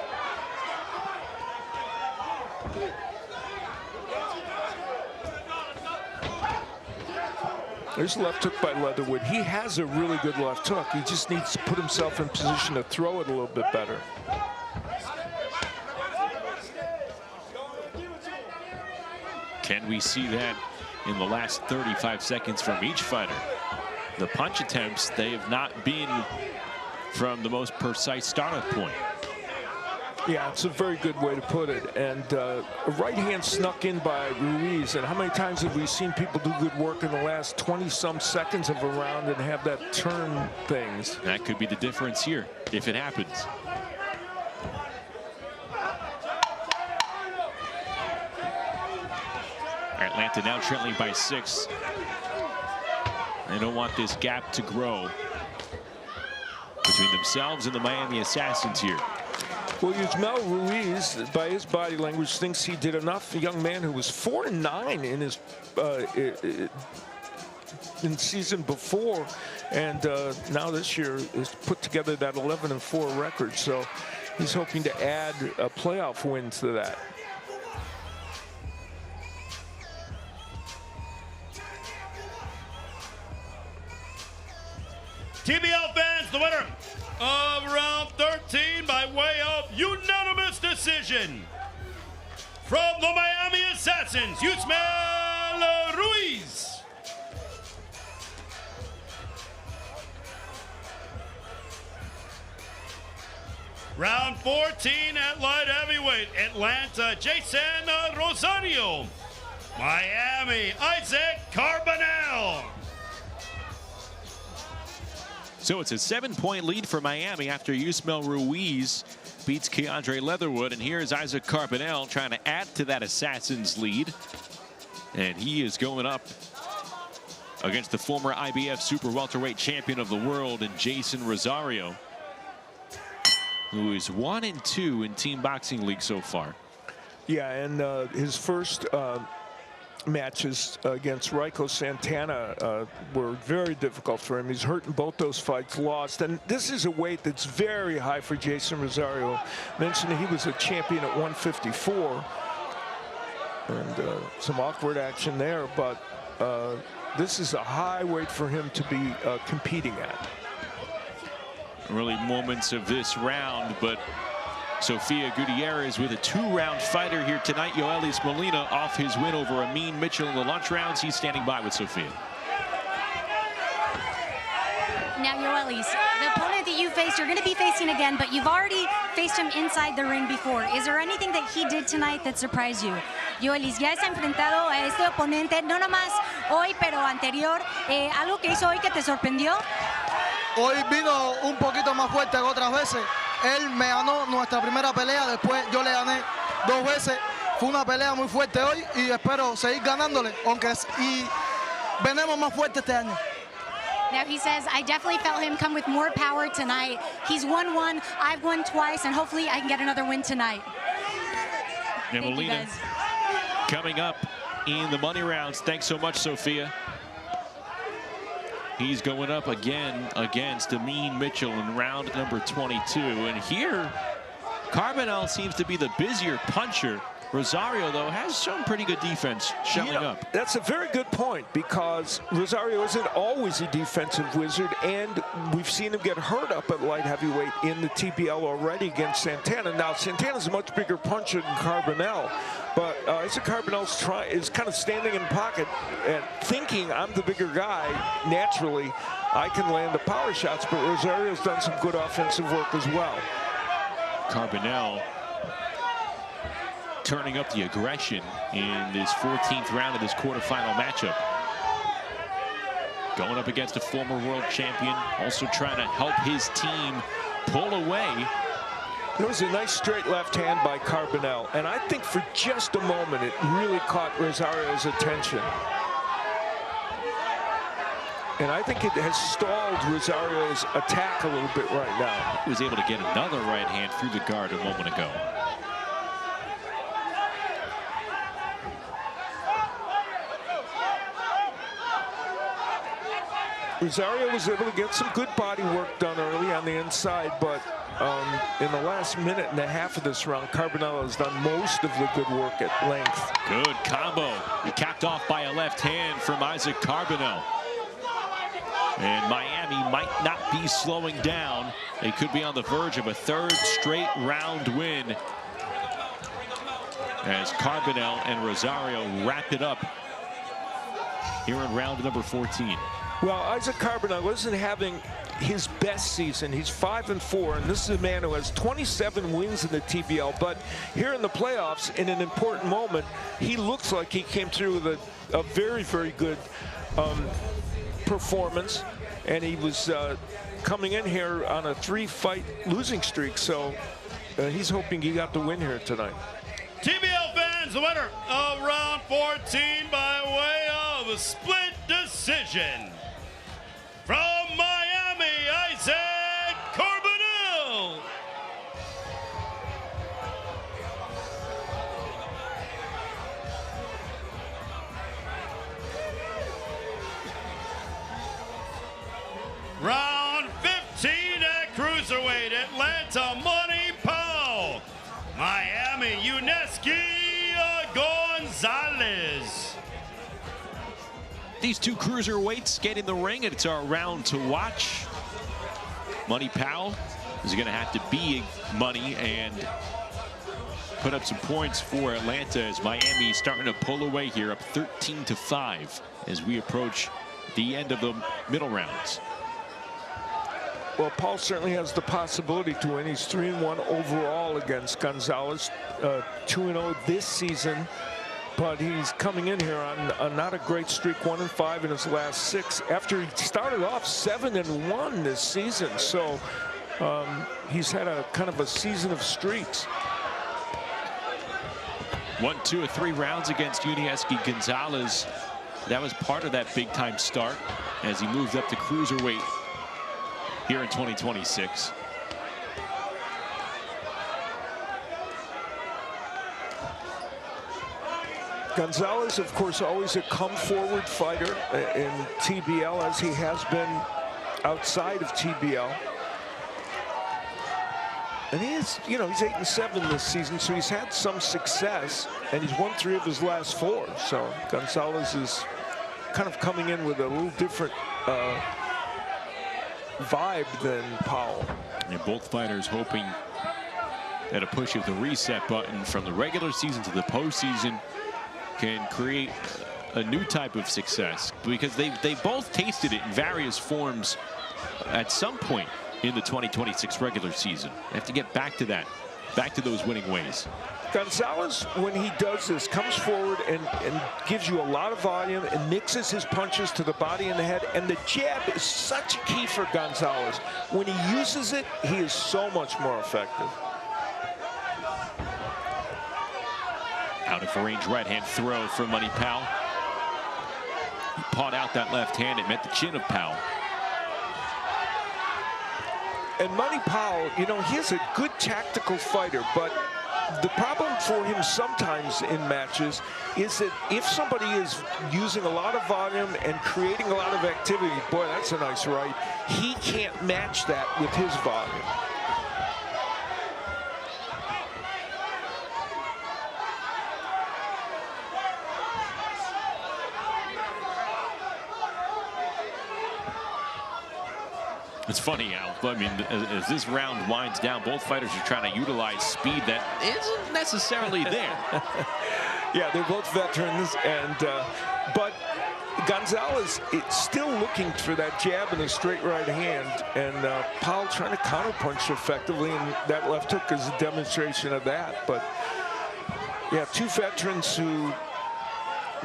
There's a left hook by Leatherwood. He has a really good left hook. He just needs to put himself in position to throw it a little bit better. Can we see that in the last 35 seconds from each fighter? The punch attempts, they have not been from the most precise startup point. Yeah, it's a very good way to put it. And a right hand snuck in by Ruiz. And how many times have we seen people do good work in the last 20-some seconds of a round and have that turn things? That could be the difference here, if it happens. Atlanta now trailing by 6. They don't want this gap to grow between themselves and the Miami Assassins here. Well, Yusmel Ruiz, by his body language, thinks he did enough. A young man who was 4-9 in his in season before, and now this year has put together that 11-4 record. So he's hoping to add a playoff win to that. TBL fans, the winner of round 13 by way of unanimous decision from the Miami Assassins, Yusmel Ruiz. Round 14 at light heavyweight, Atlanta, Jason Rosario. Miami, Isaac Carbonell. So it's a 7-point lead for Miami after Yusmel Ruiz beats Keandre Leatherwood. And here's Isaac Carbonell trying to add to that Assassin's lead. And he is going up against the former IBF super welterweight champion of the world in Jason Rosario, who is 1-2 in Team Boxing League so far. Yeah, and his first matches against Raiko Santana were very difficult for him. He's hurt in both those fights, lost. And this is a weight that's very high for Jason Rosario. Mentioned he was a champion at 154. And some awkward action there, but this is a high weight for him to be competing at. Early moments of this round, but Sofia Gutierrez with a 2-round fighter here tonight. Yoelis Molina off his win over Amin Mitchell in the lunch rounds. He's standing by with Sofia. Now, Yoelis, the opponent that you faced, you're going to be facing again, but you've already faced him inside the ring before. Is there anything that he did tonight that surprised you? Yoelis, ya has enfrentado a este oponente, no nomás hoy, pero anterior. ¿Algo que hizo hoy que te sorprendió? Hoy vino un poquito más fuerte que otras veces. Él me ganó nuestra primera pelea, después yo le gané 2 veces. Fue una pelea muy fuerte hoy y espero seguir ganándole, aunque y venimos más fuerte este año. Now he says, I definitely felt him come with more power tonight. He's won 1, I've won twice, and hopefully I can get another win tonight. And Thank Molina you guys. coming up in the money rounds. Thanks so much, Sofia. He's going up again against Amin Mitchell in round number 22. And here, Carbonell seems to be the busier puncher. Rosario, though, has shown pretty good defense showing up. That's a very good point, because Rosario isn't always a defensive wizard, and we've seen him get hurt up at light heavyweight in the TBL already against Santana. Now, Santana's a much bigger puncher than Carbonell, but Isaac Carbonell is kind of standing in pocket and thinking, I'm the bigger guy. Naturally, I can land the power shots, but Rosario's done some good offensive work as well. Carbonell turning up the aggression in this 14th round of this quarterfinal matchup. Going up against a former world champion, also trying to help his team pull away. There was a nice straight left hand by Carbonell, and I think for just a moment it really caught Rosario's attention. And I think it has stalled Rosario's attack a little bit right now. He was able to get another right hand through the guard a moment ago. Rosario was able to get some good body work done early on the inside, but in the last minute and a half of this round, Carbonell has done most of the good work at length. Good combo. Capped off by a left hand from Isaac Carbonell. And Miami might not be slowing down. They could be on the verge of a third straight round win as Carbonell and Rosario wrap it up here in round number 14. Well, Isaac Carbonell isn't having his best season. He's 5-4, and this is a man who has 27 wins in the TBL. But here in the playoffs, in an important moment, he looks like he came through with a very, very good performance, and he was coming in here on a 3-fight losing streak, so he's hoping he got the win here tonight. TBL fans, the winner of round 14 by way of a split decision from Miami, Isaac Carbonell. Round 15 at cruiserweight, Atlanta, Money Powell. Miami, Yuneski Gonzalez. These two cruiserweights get in the ring, and it's our round to watch. Money Powell is going to have to be Money and put up some points for Atlanta as Miami starting to pull away here, up 13-5 as we approach the end of the middle rounds. Well, Paul certainly has the possibility to win. He's 3-1 overall against Gonzalez, 2-0 this season. But he's coming in here on not a great streak, 1-5 in his last 6, after he started off 7-1 this season. So he's had a kind of a season of streaks. 1, 2, or 3 rounds against Yunieski Gonzalez. That was part of that big-time start as he moved up to cruiserweight here in 2026. Gonzalez, of course, always a come-forward fighter in TBL, as he has been outside of TBL. And he is, you know, he's 8-7 this season, so he's had some success, and he's won 3 of his last 4. So Gonzalez is kind of coming in with a little different vibe than Powell. And both fighters hoping that a push of the reset button from the regular season to the postseason can create a new type of success, because they both tasted it in various forms at some point in the 2026 regular season. They have to get back to that, back to those winning ways. Gonzalez, when he does this, comes forward and gives you a lot of volume and mixes his punches to the body and the head. And the jab is such a key for Gonzalez. When he uses it, he is so much more effective. Out of range right hand throw from Money Powell. He pawed out that left hand. It met the chin of Powell. And Money Powell, you know, he's a good tactical fighter, but the problem for him sometimes in matches is that if somebody is using a lot of volume and creating a lot of activity, boy, that's a nice right, he can't match that with his volume. It's funny, Al. I mean, as this round winds down, both fighters are trying to utilize speed that isn't necessarily there. Yeah, they're both veterans, and but Gonzalez is still looking for that jab and a straight right hand, and Powell trying to counterpunch effectively, and that left hook is a demonstration of that. But yeah, 2 veterans who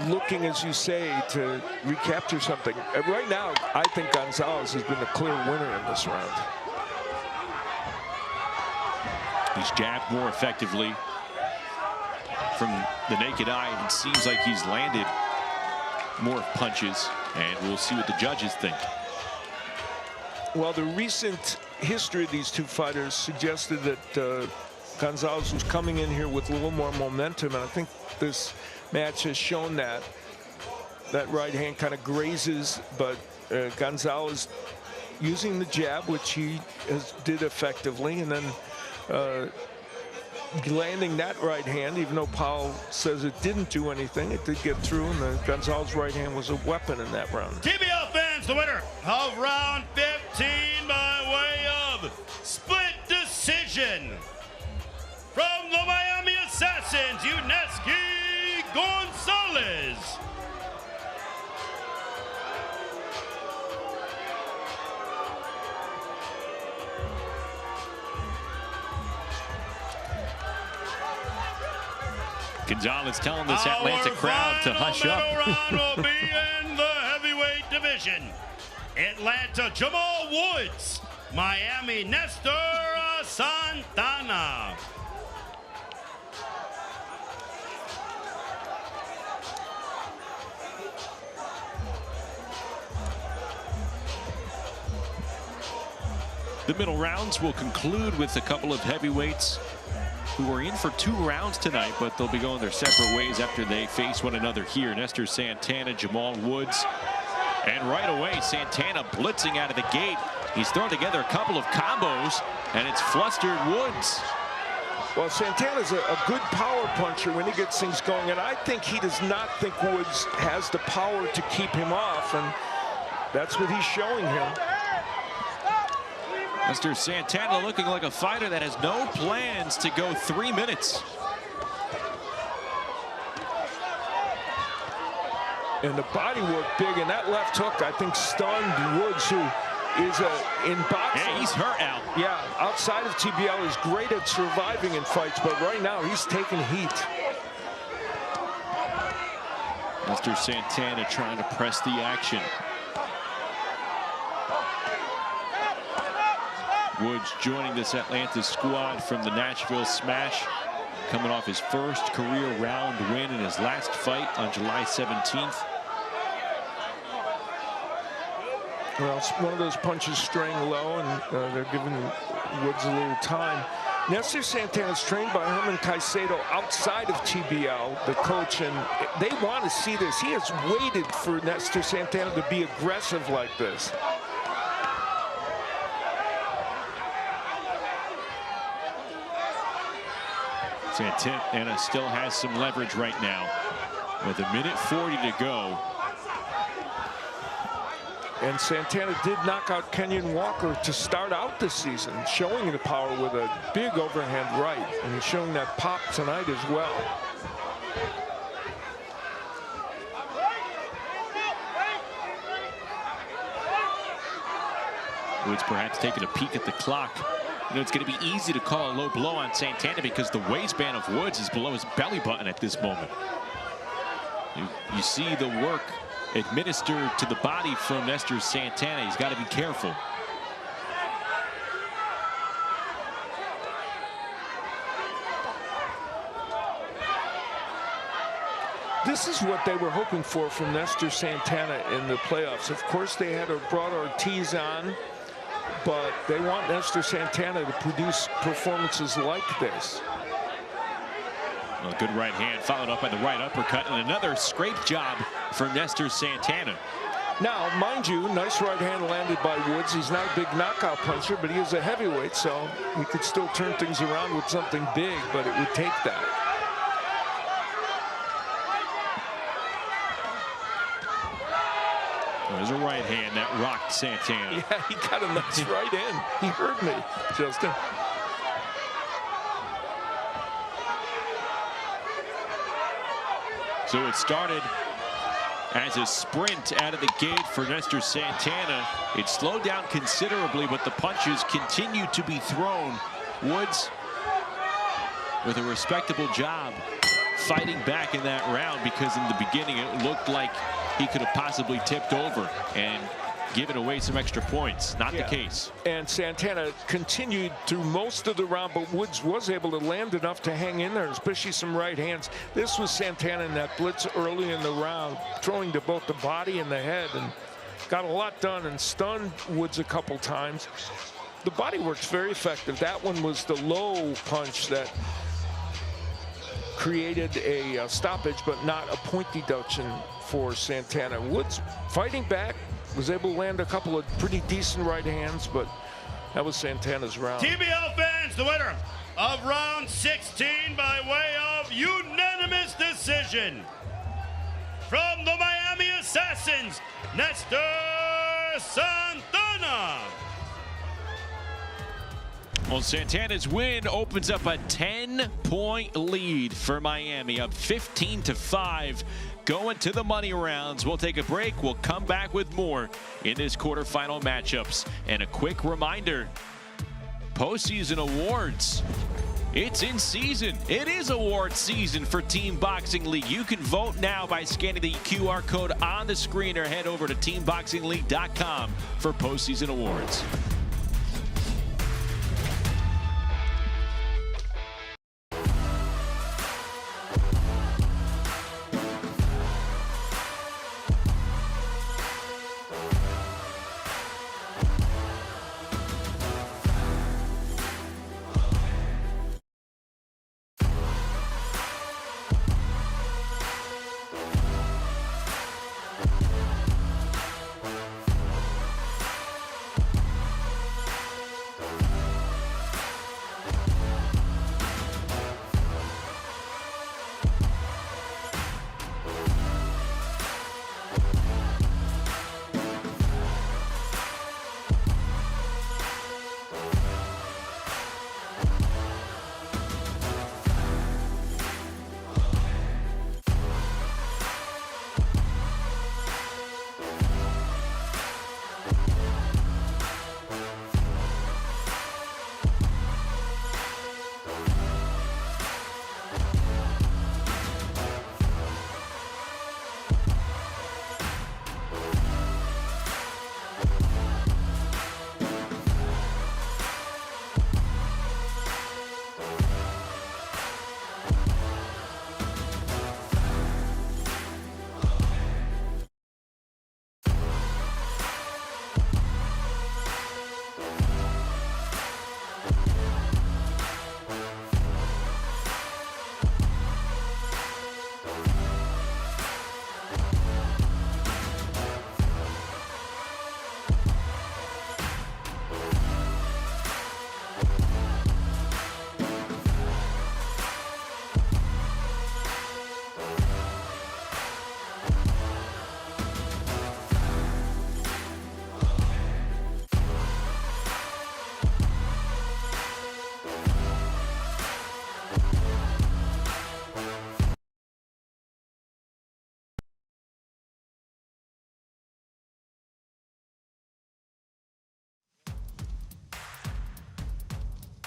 looking, as you say, to recapture something. Right now, I think Gonzalez has been the clear winner in this round. He's jabbed more effectively from the naked eye. It seems like he's landed more punches, and we'll see what the judges think. Well, the recent history of these 2 fighters suggested that Gonzalez was coming in here with a little more momentum, and I think this match has shown that. That right hand kind of grazes, but Gonzalez using the jab, which he did effectively, and then landing that right hand, even though Powell says it didn't do anything, it did get through, and the Gonzalez right hand was a weapon in that round. TBL fans, fans, the winner of round 15 by way of split decision from the Miami Assassins, Yuneski Gonzalez. Gonzalez telling this Atlanta crowd to hush up. Our final round will be in the heavyweight division. Atlanta, Jamal Woods. Miami, Nestor Santana. The middle rounds will conclude with a couple of heavyweights who are in for 2 rounds tonight, but they'll be going their separate ways after they face one another here. Nestor Santana, Jamal Woods. And right away, Santana blitzing out of the gate. He's thrown together a couple of combos, and it's flustered Woods. Well, Santana's a good power puncher when he gets things going, and I think he does not think Woods has the power to keep him off, and that's what he's showing him. Nestor Santana looking like a fighter that has no plans to go 3 minutes. And the body work big, and that left hook, I think, stunned Woods, who is in boxing. Yeah, he's hurt, Al. Yeah, outside of TBL, is great at surviving in fights, but right now he's taking heat. Nestor Santana trying to press the action. Woods joining this Atlanta squad from the Nashville Smash, coming off his first career round win in his last fight on July 17th. Well, it's one of those punches straying low, and they're giving Woods a little time. Nestor Santana is trained by Herman Caicedo outside of TBL, the coach, and they want to see this. He has waited for Nestor Santana to be aggressive like this. Santana still has some leverage right now with 1:40 to go. And Santana did knock out Kenyon Walker to start out this season, showing the power with a big overhand right, and he's showing that pop tonight as well. Woods perhaps taking a peek at the clock. You know, it's going to be easy to call a low blow on Santana because the waistband of Woods is below his belly button at this moment. You see the work administered to the body from Nestor Santana. He's got to be careful. This is what they were hoping for from Nestor Santana in the playoffs. Of course, they had brought Ortiz on, but they want Nestor Santana to produce performances like this. A good right hand followed up by the right uppercut, and another scrape job from Nestor Santana. Now, mind you, nice right hand landed by Woods. He's not a big knockout puncher, but he is a heavyweight, so he could still turn things around with something big, but it would take that. There's a right hand that rocked Santana. Yeah, he got a nice right in. He heard me, Justin. So it started as a sprint out of the gate for Nestor Santana. It slowed down considerably, but the punches continue to be thrown. Woods with a respectable job fighting back in that round, because in the beginning it looked like he could have possibly tipped over and given away some extra points. Not the case. And Santana continued through most of the round, but Woods was able to land enough to hang in there, especially some right hands. This was Santana in that blitz early in the round, throwing to both the body and the head, and got a lot done and stunned Woods a couple times. The body work's very effective. That one was the low punch that created a stoppage, but not a point deduction for Santana. Woods fighting back, was able to land a couple of pretty decent right hands, but that was Santana's round. TBL fans, the winner of round 16 by way of unanimous decision from the Miami Assassins, Nestor Santana. Well, Santana's win opens up a 10-point lead for Miami, up 15-5, going to the money rounds. We'll take a break. We'll come back with more in this quarterfinal matchups. And a quick reminder, postseason awards. It's in season. It is award season for Team Boxing League. You can vote now by scanning the QR code on the screen or head over to teamboxingleague.com for postseason awards.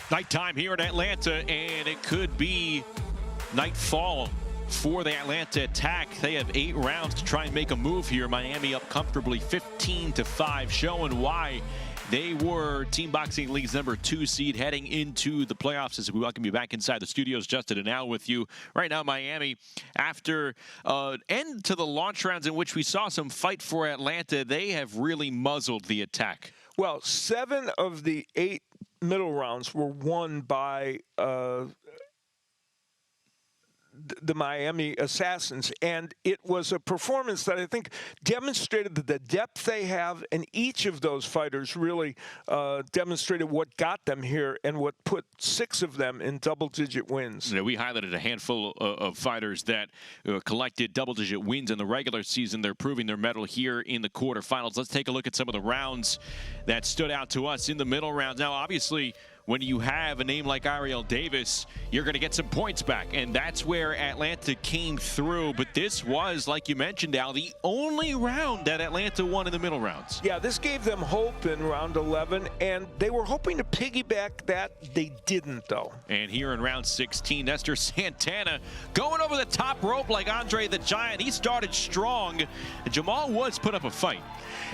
Nighttime here in Atlanta, and it could be nightfall for the Atlanta Attack. They have 8 rounds to try and make a move here. Miami up comfortably 15-5, showing why they were Team Boxing League's #2 seed heading into the playoffs. As we welcome you back inside the studios, Justin and Al with you. Right now, Miami, after end to the launch rounds in which we saw some fight for Atlanta, they have really muzzled the Attack. Well, 7 of the 8 middle rounds were won by the Miami Assassins, and it was a performance that I think demonstrated the depth they have, and each of those fighters really demonstrated what got them here and what put 6 of them in double-digit wins. You know, we highlighted a handful of fighters that collected double-digit wins in the regular season. They're proving their mettle here in the quarterfinals. Let's take a look at some of the rounds that stood out to us in the middle rounds. Now, obviously, when you have a name like Ariel Davis, you're going to get some points back, and that's where Atlanta came through. But this was, like you mentioned, Al, the only round that Atlanta won in the middle rounds. Yeah, this gave them hope in round 11, and they were hoping to piggyback that. They didn't, though. And here in round 16, Nestor Santana going over the top rope like Andre the Giant. He started strong, and Jamal Woods put up a fight.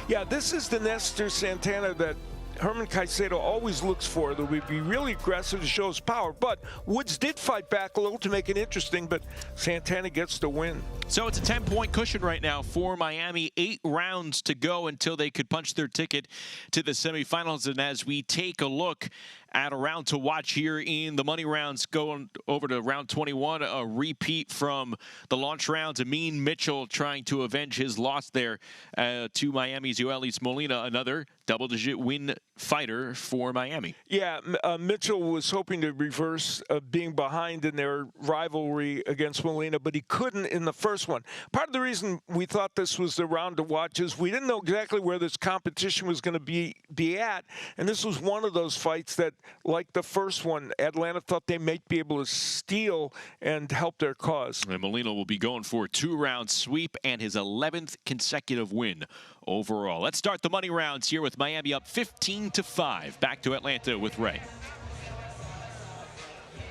Yeah, this is the Nestor Santana that Herman Caicedo always looks for. That would be really aggressive to show his power. But Woods did fight back a little to make it interesting, but Santana gets the win. So it's a 10-point cushion right now for Miami. 8 rounds to go until they could punch their ticket to the semifinals. And as we take a look at a round to watch here in the money rounds, going over to round 21, a repeat from the launch rounds. Amin Mitchell trying to avenge his loss there to Miami's Yoelis Molina. Another double-digit win fighter for Miami. Yeah, Mitchell was hoping to reverse being behind in their rivalry against Molina, but he couldn't in the first one. Part of the reason we thought this was the round to watch is we didn't know exactly where this competition was going to be at, and this was one of those fights that, like the first one, Atlanta thought they might be able to steal and help their cause. And Molina will be going for a 2-round sweep and his 11th consecutive win overall. Let's start the money rounds here with Miami up 15-5. Back to Atlanta with Ray.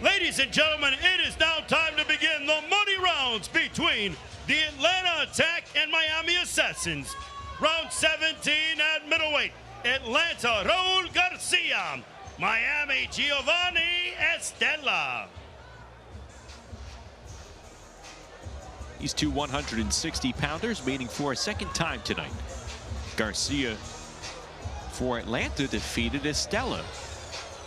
Ladies and gentlemen, it is now time to begin the money rounds between the Atlanta Attack and Miami Assassins. Round 17 at middleweight. Atlanta, Raul Garcia. Miami, Giovanni Estella. These two 160-pounders meeting for a second time tonight. Garcia for Atlanta defeated Estella.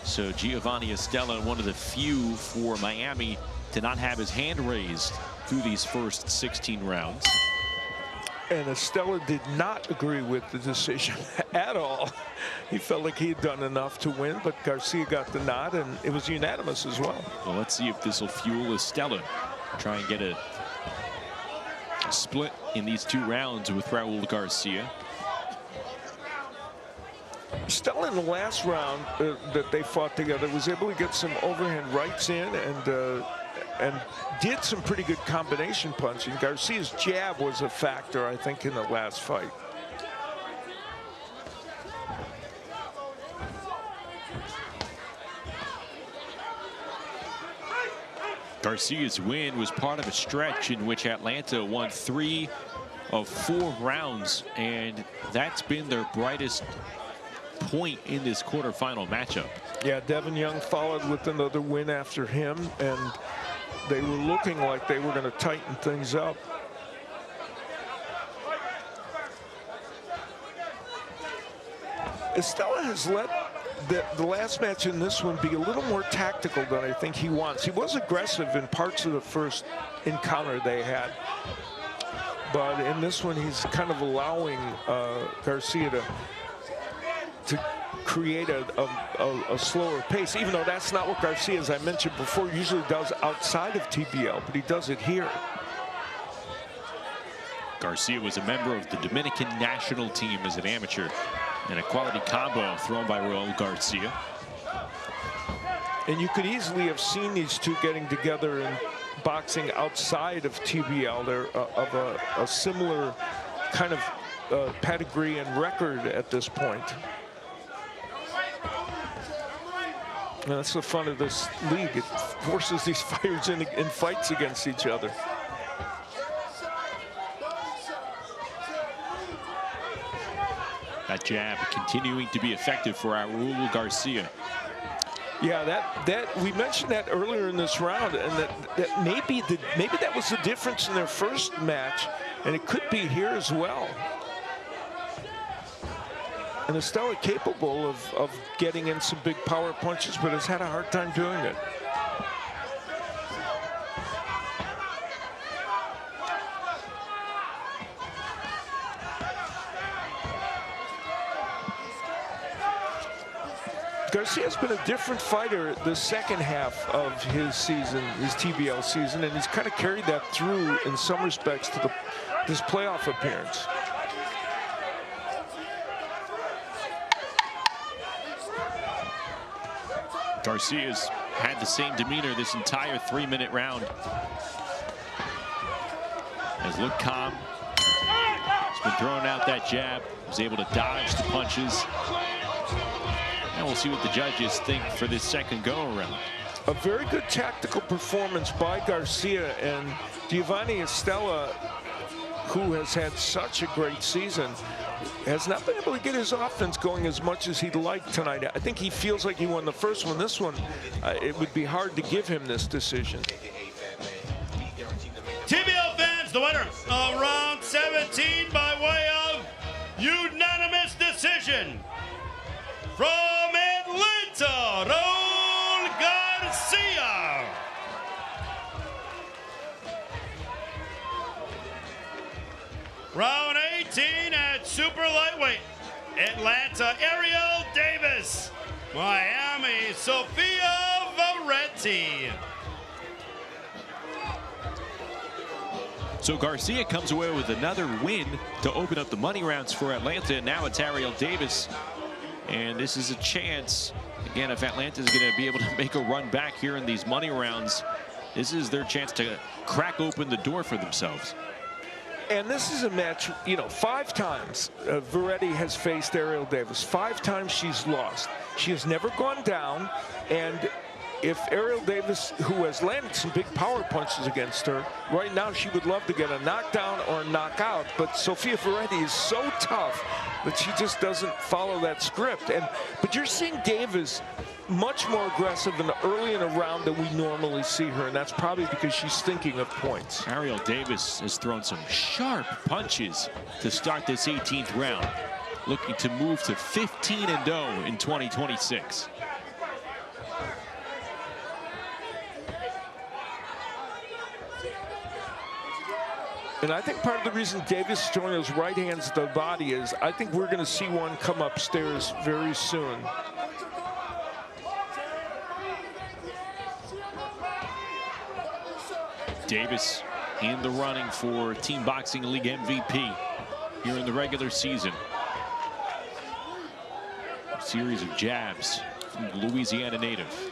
So Giovanni Estella, one of the few for Miami to not have his hand raised through these first 16 rounds. And Estella did not agree with the decision at all. He felt like he had done enough to win, but Garcia got the nod, and it was unanimous as well. Well, let's see if this will fuel Estella. Try and get a split in these 2 rounds with Raul Garcia. Estella in the last round that they fought together was able to get some overhand rights in and did some pretty good combination punching. Garcia's jab was a factor, I think, in the last fight. Garcia's win was part of a stretch in which Atlanta won 3 of 4 rounds, and that's been their brightest point in this quarterfinal matchup. Yeah, Devin Young followed with another win after him, and they were looking like they were going to tighten things up. Estella has let the last match in this one be a little more tactical than I think he wants. He was aggressive in parts of the first encounter they had, but in this one he's kind of allowing Garcia to create a slower pace, even though that's not what Garcia, as I mentioned before, usually does outside of TBL, but he does it here. Garcia was a member of the Dominican national team as an amateur, and a quality combo thrown by Raul Garcia. And you could easily have seen these two getting together in boxing outside of TBL. They're of a similar kind of pedigree and record at this point. And that's the fun of this league. It forces these fighters in fights against each other. That jab continuing to be effective for Raul Garcia. Yeah, that we mentioned that earlier in this round, and that maybe that was the difference in their first match, and it could be here as well. And Estella capable of getting in some big power punches, but has had a hard time doing it. Garcia's been a different fighter the second half of his season, his TBL season, and he's kind of carried that through in some respects to this playoff appearance. Garcia's had the same demeanor this entire 3-minute round. Has looked calm. He's been throwing out that jab. Was able to dodge the punches. And we'll see what the judges think for this second go-around. A very good tactical performance by Garcia, and Giovanni Estella, who has had such a great season, has not been able to get his offense going as much as he'd like tonight. I think he feels like he won the first one. This one, it would be hard to give him this decision. TBL fans, the winner of round 17 by way of unanimous decision from Atlanta, Raul Garcia. Round 18 at super lightweight. Atlanta, Ariel Davis. Miami, Sophia Veretti. So Garcia comes away with another win to open up the money rounds for Atlanta. And now it's Ariel Davis. And this is a chance. Again, if Atlanta is going to be able to make a run back here in these money rounds, this is their chance to crack open the door for themselves. And this is a match, you know, 5 times Veretti has faced Ariel Davis. 5 times she's lost. She has never gone down. And if Ariel Davis, who has landed some big power punches against her, right now she would love to get a knockdown or a knockout. But Sophia Veretti is so tough that she just doesn't follow that script. But you're seeing Davis much more aggressive and early in a round than we normally see her, and that's probably because she's thinking of points. Ariel Davis has thrown some sharp punches to start this 18th round, looking to move to 15-0 in 2026. And I think part of the reason Davis is throwing those right hands to the body is I think we're going to see one come upstairs very soon. Davis in the running for Team Boxing League MVP here in the regular season. A series of jabs from the Louisiana native.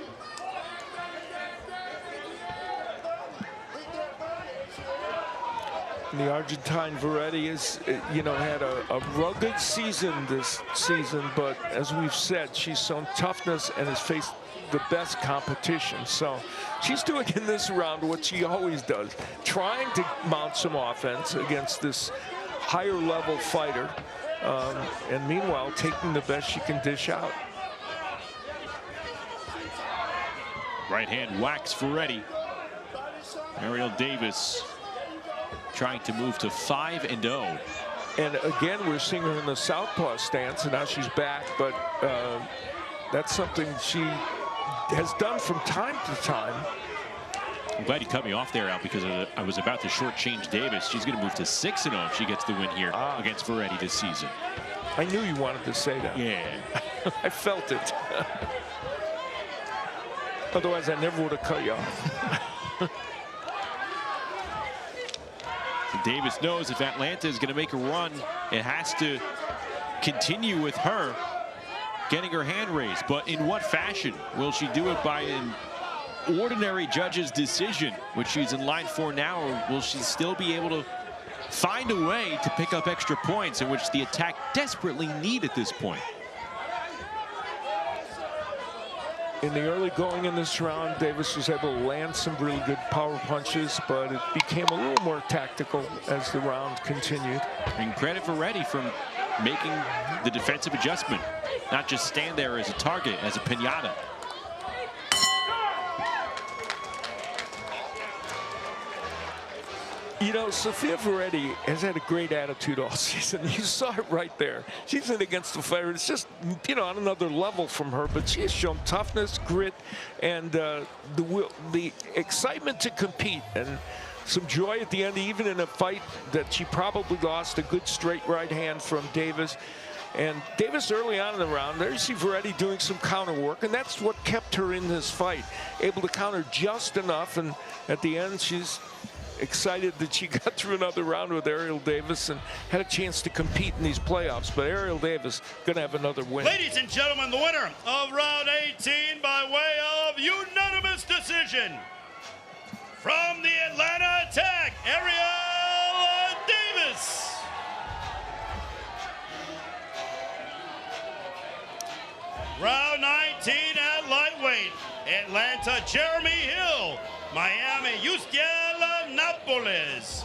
And the Argentine Veretti is, you know, had a rugged season this season, but as we've said, she's shown toughness and has faced the best competition. So she's doing in this round what she always does, trying to mount some offense against this higher level fighter, and meanwhile taking the best she can dish out. Right hand whacks Veretti. Ariel Davis trying to move to 5-0. And again, we're seeing her in the southpaw stance, and now she's back, but that's something she has done from time to time. I'm glad you cut me off there, Al, because I was about to shortchange Davis. She's going to move to 6-0 if she gets the win here against Veretti this season. I knew you wanted to say that. Yeah. I felt it. Otherwise, I never would have cut you off. Davis knows if Atlanta is going to make a run, it has to continue with her getting her hand raised. But in what fashion? Will she do it by an ordinary judge's decision, which she's in line for now, or will she still be able to find a way to pick up extra points, in which the attack desperately need at this point? In the early going in this round, Davis was able to land some really good power punches, but it became a little more tactical as the round continued. And credit for Veretti from making the defensive adjustment, not just stand there as a target, as a piñata. You know, Sophia Veretti has had a great attitude all season. You saw it right there. She's in against the fighter. It's just, you know, on another level from her, but she has shown toughness, grit, and the excitement to compete, and some joy at the end, even in a fight that she probably lost. A good straight right hand from Davis. And Davis early on in the round, there you see Veretti doing some counter work, and that's what kept her in this fight. Able to counter just enough, and at the end, she's excited that she got through another round with Ariel Davis and had a chance to compete in these playoffs. But Ariel Davis going to have another win. Ladies and gentlemen, the winner of round 18 by way of unanimous decision from the Atlanta Attack, Ariel Davis. Round 19 at lightweight, Atlanta, Jeremy Hill. Miami, Yustiel Napoles.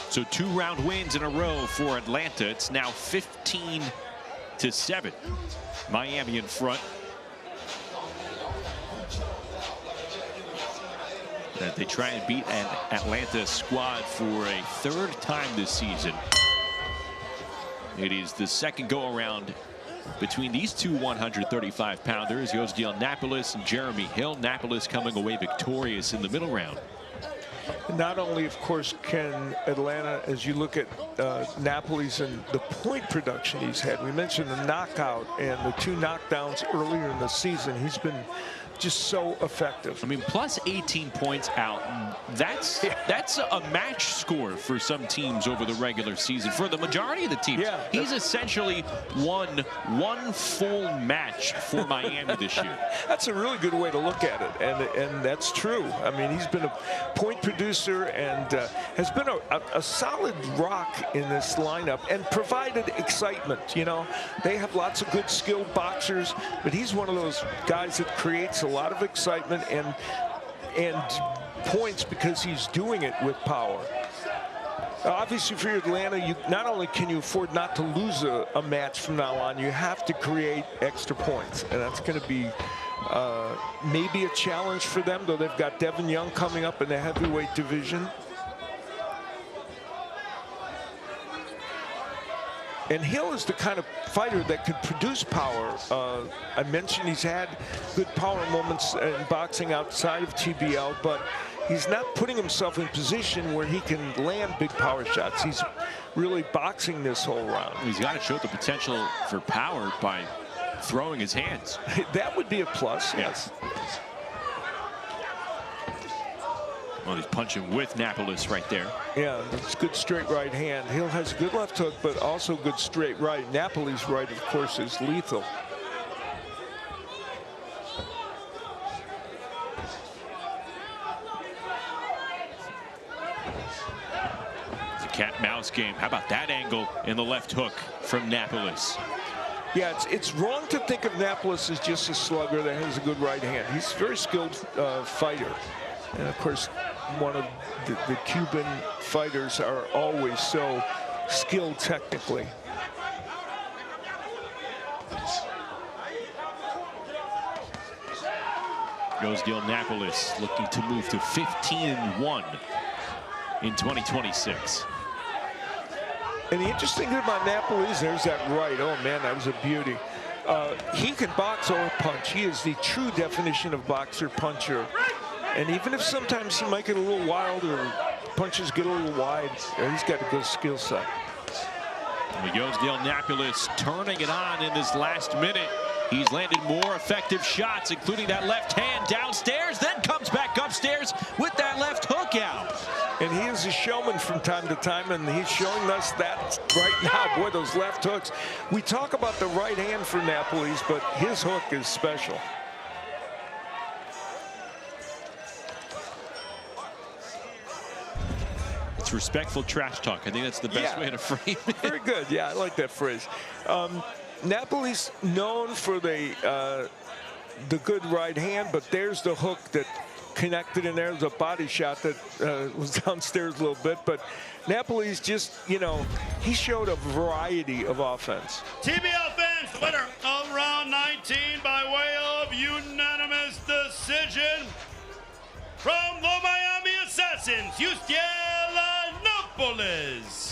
So 2 round wins in a row for Atlanta. It's now 15-7. Miami in front. That they try and beat an Atlanta squad for a 3rd time this season. It is the second go-around between these two 135-pounders, Yustiel Napoles and Jeremy Hill. Napoles coming away victorious in the middle round. not only, of course, can Atlanta, as you look at Napoli's and the point production he's had, we mentioned the knockout and the 2 knockdowns earlier in the season. He's been just so effective. I mean, plus 18 points out. That's a match score for some teams over the regular season. For the majority of the teams, he's essentially won 1 full match for Miami this year. That's a really good way to look at it, and that's true. I mean, he's been a point producer and has been a solid rock in this lineup and provided excitement. You know, they have lots of good skilled boxers, but he's one of those guys that creates a lot of excitement and points because he's doing it with power. Obviously, for Atlanta, you not only can you afford not to lose a match from now on, you have to create extra points, and that's going to be maybe a challenge for them, though they've got Devin Young coming up in the heavyweight division. And Hill is the kind of fighter that could produce power. I mentioned he's had good power moments in boxing outside of TBL, but he's not putting himself in position where he can land big power shots. He's really boxing this whole round. He's got to show the potential for power by throwing his hands. That would be a plus, yes. Well, he's punching with Napoles right there. Yeah, it's good straight right hand. Hill has a good left hook, but also good straight right. Napoli's right, of course, is lethal. It's a cat-mouse game. How about that angle in the left hook from Napoles? Yeah, it's wrong to think of Napoles as just a slugger that has a good right hand. He's a very skilled fighter. And of course, one of the Cuban fighters are always so skilled technically. Goes Gil Napoles looking to move to 15-1 in 2026. And the interesting thing about Napoles, there's that right. Oh man, that was a beauty. He can box or punch. He is the true definition of boxer puncher. And even if sometimes he might get a little wild or punches get a little wide, he's got a good skill set. Yosdale Napoles turning it on in this last minute. He's landed more effective shots, including that left hand downstairs, then comes back upstairs with that left hook out. And he is a showman from time to time, and he's showing us that right now. Boy, those left hooks. We talk about the right hand for Napoles, but his hook is special. It's respectful trash talk. I think that's the best way to frame it. Very good. Yeah, I like that phrase. Napoles known for the good right hand, but there's the hook that connected in there. There's a body shot that was downstairs a little bit, but Napoles just, you know, he showed a variety of offense. TBL fans, winner of round 19 by way of unanimous decision from the Miami Assassins, Yosdale Napoles.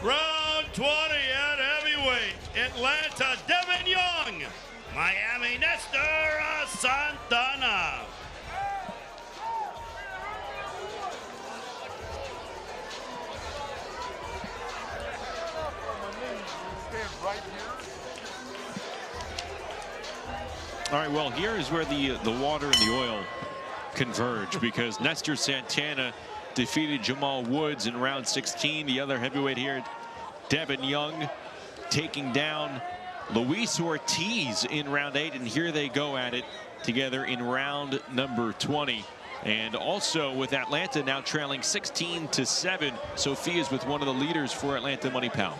Round 20 at heavyweight, Atlanta, Devin Young. Miami, Nestor Santana. All right, well, here is where the water and the oil converge, because Nestor Santana defeated Jamal Woods in round 16. The other heavyweight here, Devin Young, taking down Luis Ortiz in round 8, and here they go at it together in round number 20. And also with Atlanta now trailing 16-7, Sophia's with one of the leaders for Atlanta, Money Powell.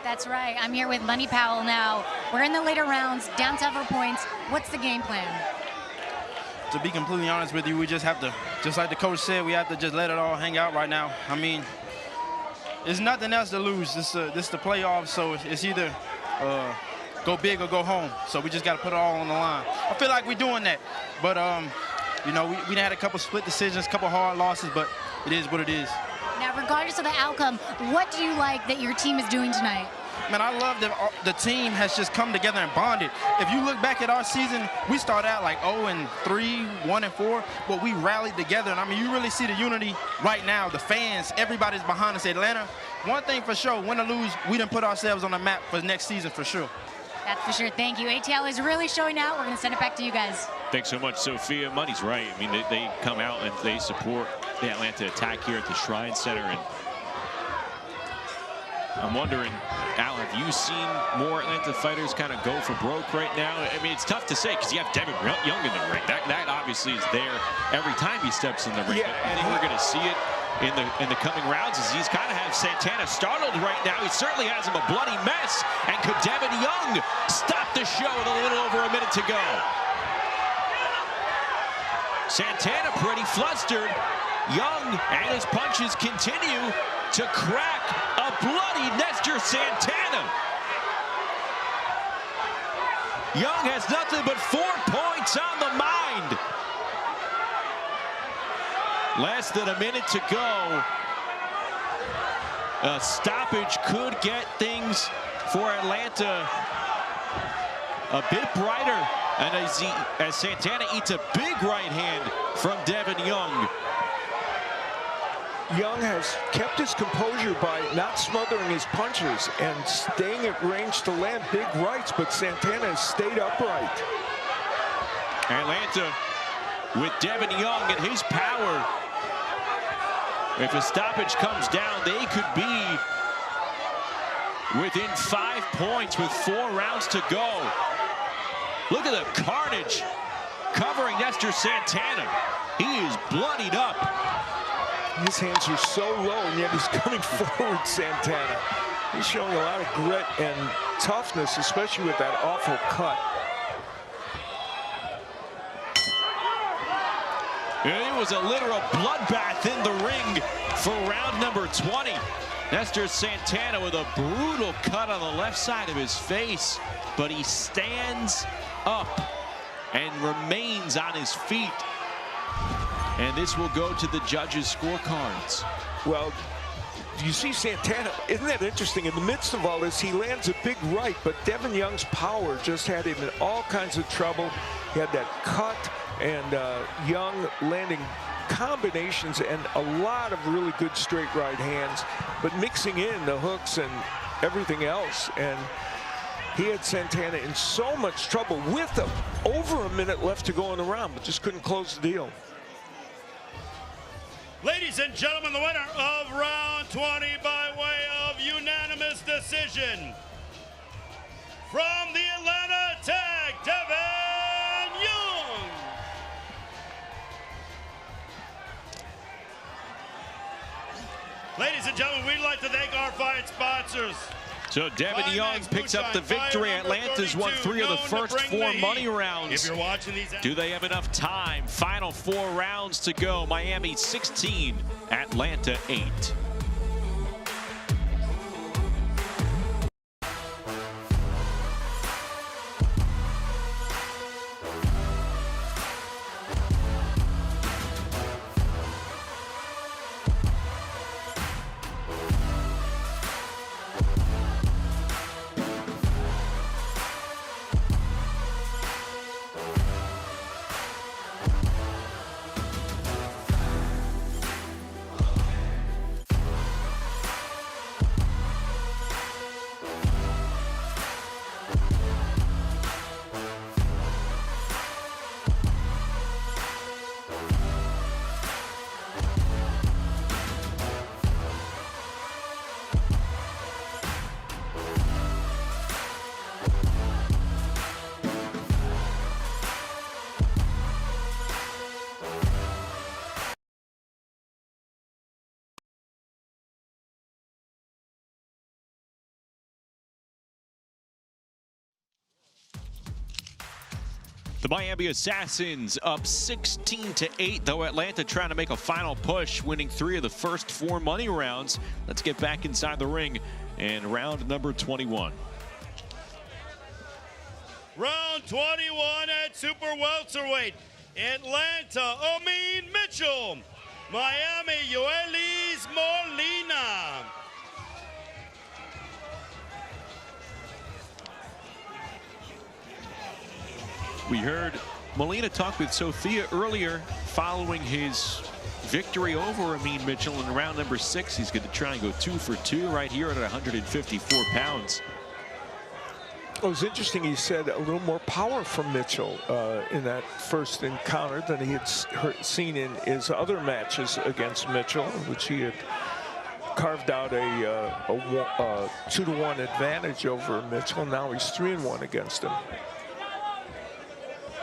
That's right. I'm here with Money Powell now. We're in the later rounds, down several points. What's the game plan? To be completely honest with you, we just have to, just like the coach said, we have to just let it all hang out right now. I mean, there's nothing else to lose. This is the playoffs, so it's either go big or go home. So we just got to put it all on the line. I feel like we're doing that. But, you know, we had a couple split decisions, a couple hard losses, but it is what it is. Now, regardless of the outcome, what do you like that your team is doing tonight? man, I love that the team has just come together and bonded. If you look back at our season, we started out like 0-3, 1-4, but we rallied together. And I mean, you really see the unity right now. The fans, everybody's behind us. Atlanta, one thing for sure, win or lose, we done put ourselves on the map for next season for sure. That's for sure. Thank you. ATL is really showing out. We're going to send it back to you guys. Thanks so much, Sophia. Money's right. I mean, they come out and they support the Atlanta attack here at the Shrine Center. And I'm wondering, Al, have you seen more Atlanta fighters kind of go for broke right now? I mean, it's tough to say because you have Devin Young in the ring. That obviously is there every time he steps in the ring. Yeah, I think we're going to see it in the coming rounds as he's kind of have Santana startled right now. He certainly has him a bloody mess. And could Devin Young stop the show with a little over a minute to go? Santana pretty flustered. Young and his punches continue to crack a bloody Nestor Santana. Young has nothing but 4 points on the mind. Less than a minute to go. A stoppage could get things for Atlanta a bit brighter. And as Santana eats a big right hand from Devin Young. Young has kept his composure by not smothering his punches and staying at range to land big rights, but Santana has stayed upright. Atlanta with Devin Young and his power. If a stoppage comes down, they could be within 5 points with 4 rounds to go. Look at the carnage covering Nestor Santana. He is bloodied up. His hands are so low, and yet he's coming forward, Santana. He's showing a lot of grit and toughness, especially with that awful cut. It was a literal bloodbath in the ring for round number 20. Nestor Santana with a brutal cut on the left side of his face, but he stands up and remains on his feet. And this will go to the judges' scorecards. Well, you see Santana, isn't that interesting? In the midst of all this, he lands a big right, but Devin Young's power just had him in all kinds of trouble. He had that cut, and Young landing combinations and a lot of really good straight right hands, but mixing in the hooks and everything else. And he had Santana in so much trouble with over a minute left to go in the round, but just couldn't close the deal. Ladies and gentlemen, the winner of round 20 by way of unanimous decision from the Atlanta Tag, Devin Young. Ladies and gentlemen, we'd like to thank our fight sponsors. So Devin Young picks up the victory. Atlanta's won 3 of the first 4 money rounds. If you're watching these, do they have enough time? Final 4 rounds to go. Miami 16, Atlanta 8. The Miami Assassins up 16-8, though Atlanta trying to make a final push, winning 3 of the first 4 money rounds. Let's get back inside the ring and round number 21. Round 21 at super welterweight. Atlanta, Amin Mitchell. Miami, Yoelis Molina. We heard Molina talk with Sophia earlier following his victory over Amin Mitchell in round number 6. He's going to try and go 2 for 2 right here at 154 pounds. It was interesting. He said a little more power from Mitchell in that first encounter than he had seen in his other matches against Mitchell, which he had carved out a 2-to-1 advantage over Mitchell. Now he's 3-1 against him.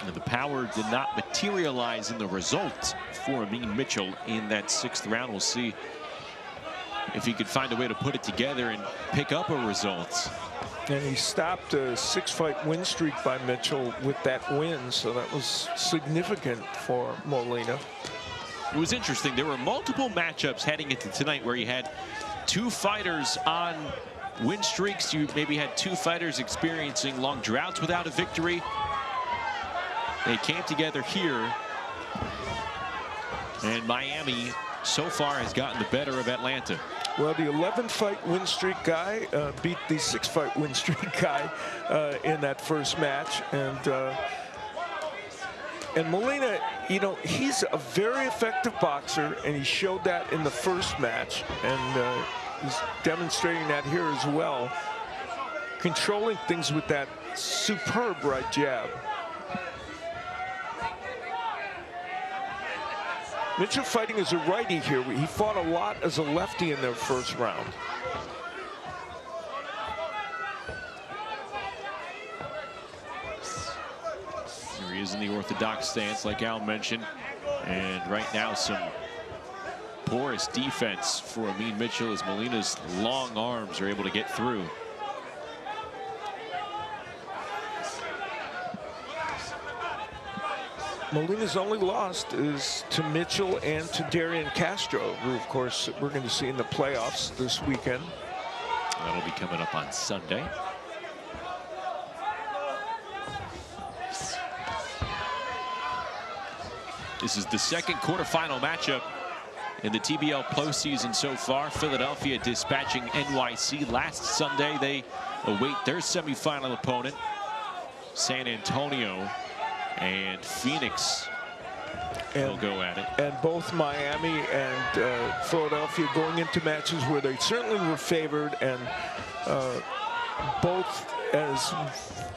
And the power did not materialize in the result for Amin Mitchell in that 6th round. We'll see if he could find a way to put it together and pick up a result. And he stopped a 6-fight win streak by Mitchell with that win, so that was significant for Molina. It was interesting. There were multiple matchups heading into tonight where you had 2 fighters on win streaks. You maybe had 2 fighters experiencing long droughts without a victory. They came together here, and Miami so far has gotten the better of Atlanta. Well, the 11-fight win streak guy beat the 6-fight win streak guy in that first match, and Molina, you know, he's a very effective boxer, and he showed that in the first match, and he's demonstrating that here as well, controlling things with that superb right jab. Mitchell fighting as a righty here. He fought a lot as a lefty in their first round. Here he is in the orthodox stance, like Al mentioned. And right now, some porous defense for Amin Mitchell as Molina's long arms are able to get through. Molina's only lost is to Mitchell and to Darian Castro, who, of course, we're going to see in the playoffs this weekend. That'll be coming up on Sunday. This is the 2nd quarterfinal matchup in the TBL postseason so far. Philadelphia dispatching NYC last Sunday. They await their semifinal opponent, San Antonio. And Phoenix will go at it. And both Miami and Philadelphia going into matches where they certainly were favored, and both, as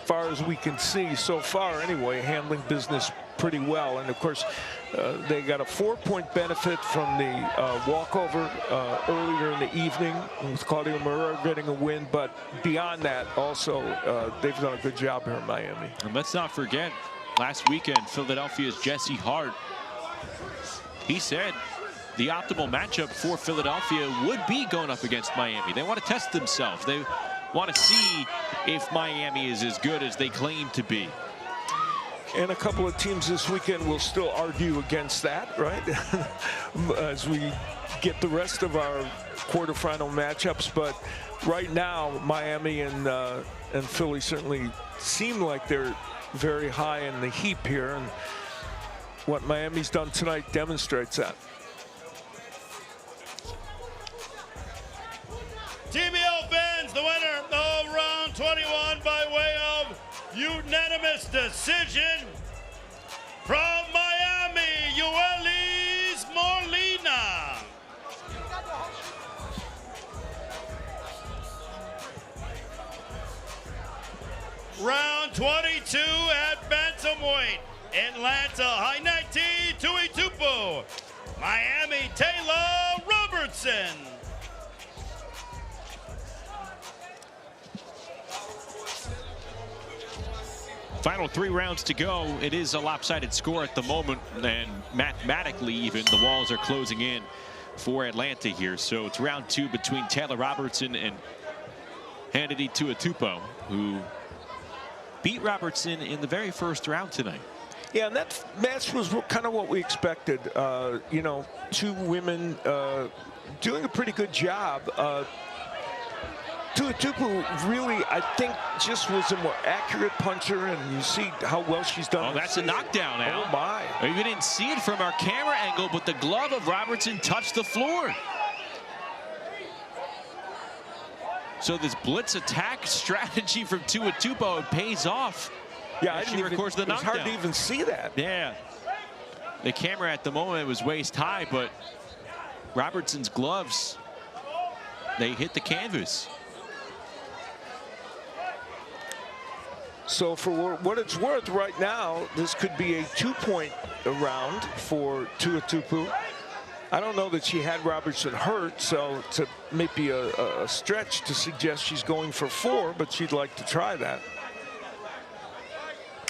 far as we can see so far anyway, handling business pretty well. And of course, they got a 4-point benefit from the walkover earlier in the evening with Claudio Moreira getting a win. But beyond that, also, they've done a good job here in Miami. And let's not forget, last weekend, Philadelphia's Jesse Hart, he said the optimal matchup for Philadelphia would be going up against Miami. They want to test themselves. They want to see if Miami is as good as they claim to be. And a couple of teams this weekend will still argue against that, right? As we get the rest of our quarterfinal matchups. But right now, Miami and Philly certainly seem like they're very high in the heap here, and what Miami's done tonight demonstrates that. TBL fans, the winner of round 21 by way of unanimous decision from Miami, Yoelis Molina. Round 22 at bantamweight, Atlanta High 90 Tuitupu, Miami Taylor Robertson. Final 3 rounds to go. It is a lopsided score at the moment, and mathematically even the walls are closing in for Atlanta here. So it's round 2 between Taylor Robertson and Hannity Tuitupu, who beat Robertson in the very first round tonight. Yeah, and that match was kind of what we expected. You know, 2 women doing a pretty good job. Tuitupu really, I think, just was a more accurate puncher, and you see how well she's done. Oh, that's a knockdown, Al. Oh, my. We didn't see it from our camera angle, but the glove of Robertson touched the floor. So this blitz attack strategy from Tuitupu pays off. Yeah, I she didn't records the it was hard knockdown. to even see that. Yeah. The camera at the moment was waist high, but Robertson's gloves, they hit the canvas. So for what it's worth right now, this could be a 2-point round for Tuatupu. I don't know that she had Robertson hurt, so it's maybe a stretch to suggest she's going for 4, but she'd like to try that.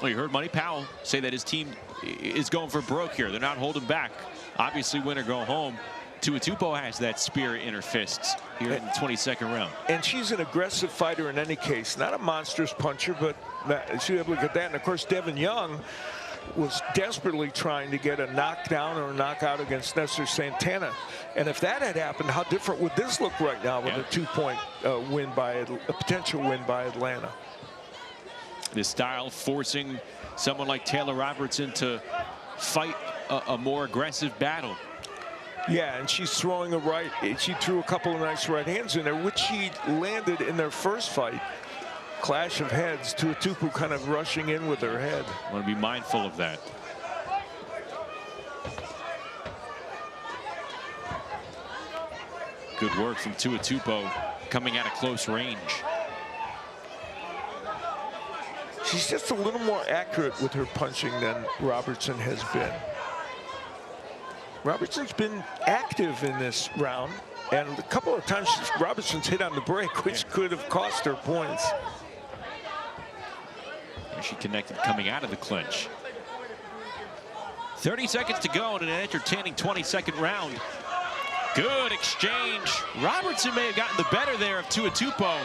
Well, you heard Money Powell say that his team is going for broke here. They're not holding back. Obviously, win or go home. Tuatupu has that spear in her fists here in the 22nd round. And she's an aggressive fighter in any case. Not a monstrous puncher, but she's able to get that. And, of course, Devin Young was desperately trying to get a knockdown or a knockout against Nestor Santana. And if that had happened, how different would this look right now with a 2-point win by a potential win by Atlanta? This style forcing someone like Taylor Robertson to fight a more aggressive battle. Yeah, and she's throwing a right. She threw a couple of nice right hands in there, which she landed in their first fight. Clash of heads. Tuatupu kind of rushing in with her head. Want to be mindful of that. Good work from Tuatupu coming at a close range. She's just a little more accurate with her punching than Robertson has been. Robertson's been active in this round, and a couple of times Robertson's hit on the break, which could have cost her points. And she connected coming out of the clinch. 30 seconds to go in an entertaining 22nd round. Good exchange. Robertson may have gotten the better there of Tuatupu.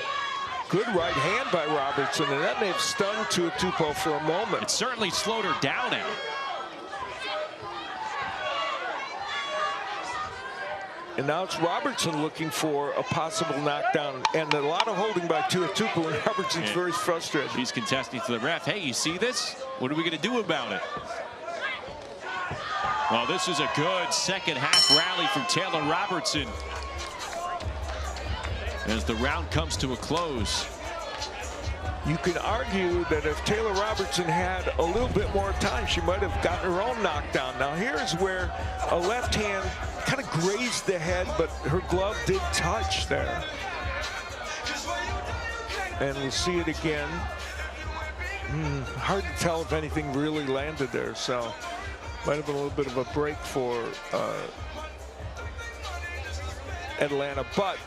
Good right hand by Robertson, and that may have stunned Tuatupu for a moment. It certainly slowed her down out. And now it's Robertson looking for a possible knockdown, and a lot of holding by Tuatupu, and Robertson's very frustrated. She's contesting to the ref. Hey, you see this? What are we going to do about it? Well, this is a good second half rally from Taylor Robertson. As the round comes to a close. You can argue that if Taylor Robertson had a little bit more time, she might have gotten her own knockdown. Now here's where a left hand kind of grazed the head, but her glove did touch there. And we'll see it again. Hard to tell if anything really landed there, so might have been a little bit of a break for Atlanta, but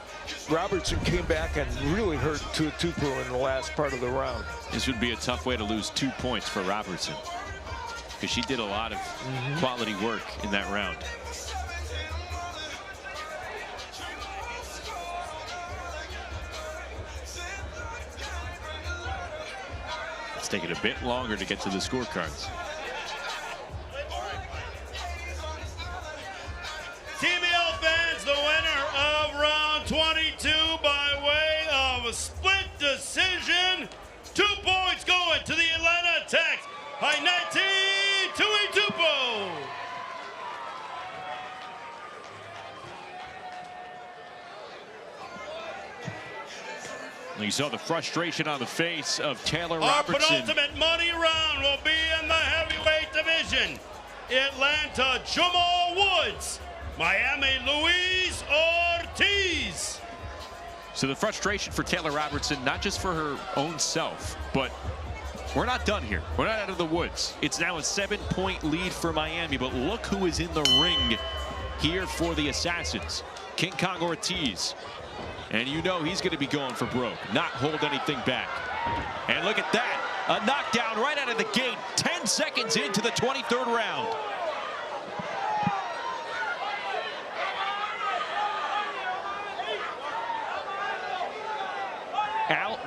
Robertson came back and really hurt Tuatupu in the last part of the round. This would be a tough way to lose 2 points for Robertson, because she did a lot of quality work in that round. It's taking a bit longer to get to the scorecards. TBL fans, the winner of round 22 by way of a split decision. 2 points going to the Atlanta Attacks. Hainati Tuatupu. You saw the frustration on the face of Taylor Our Robertson. penultimate money round will be in the heavyweight division. Atlanta, Jamal Woods. Miami, Luis Ortiz. So the frustration for Taylor Robertson, not just for her own self, but we're not done here. We're not out of the woods. It's now a 7-point lead for Miami, but look who is in the ring here for the Assassins. King Kong Ortiz. And you know he's going to be going for broke, not hold anything back. And look at that, a knockdown right out of the gate, 10 seconds into the 23rd round.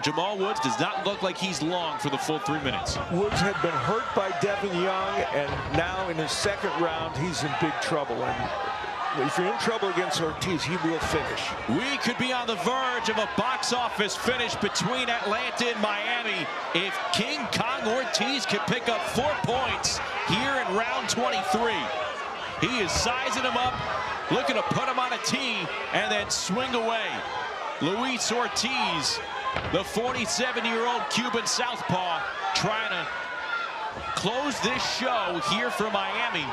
Jamal Woods does not look like he's long for the full 3 minutes. Woods had been hurt by Devin Young, and now in his second round, he's in big trouble. And if you're in trouble against Ortiz, he will finish. We could be on the verge of a box office finish between Atlanta and Miami if King Kong Ortiz can pick up 4 points here in round 23. He is sizing him up, looking to put him on a tee, and then swing away. Luis Ortiz, the 47-year-old Cuban southpaw, trying to close this show here for Miami.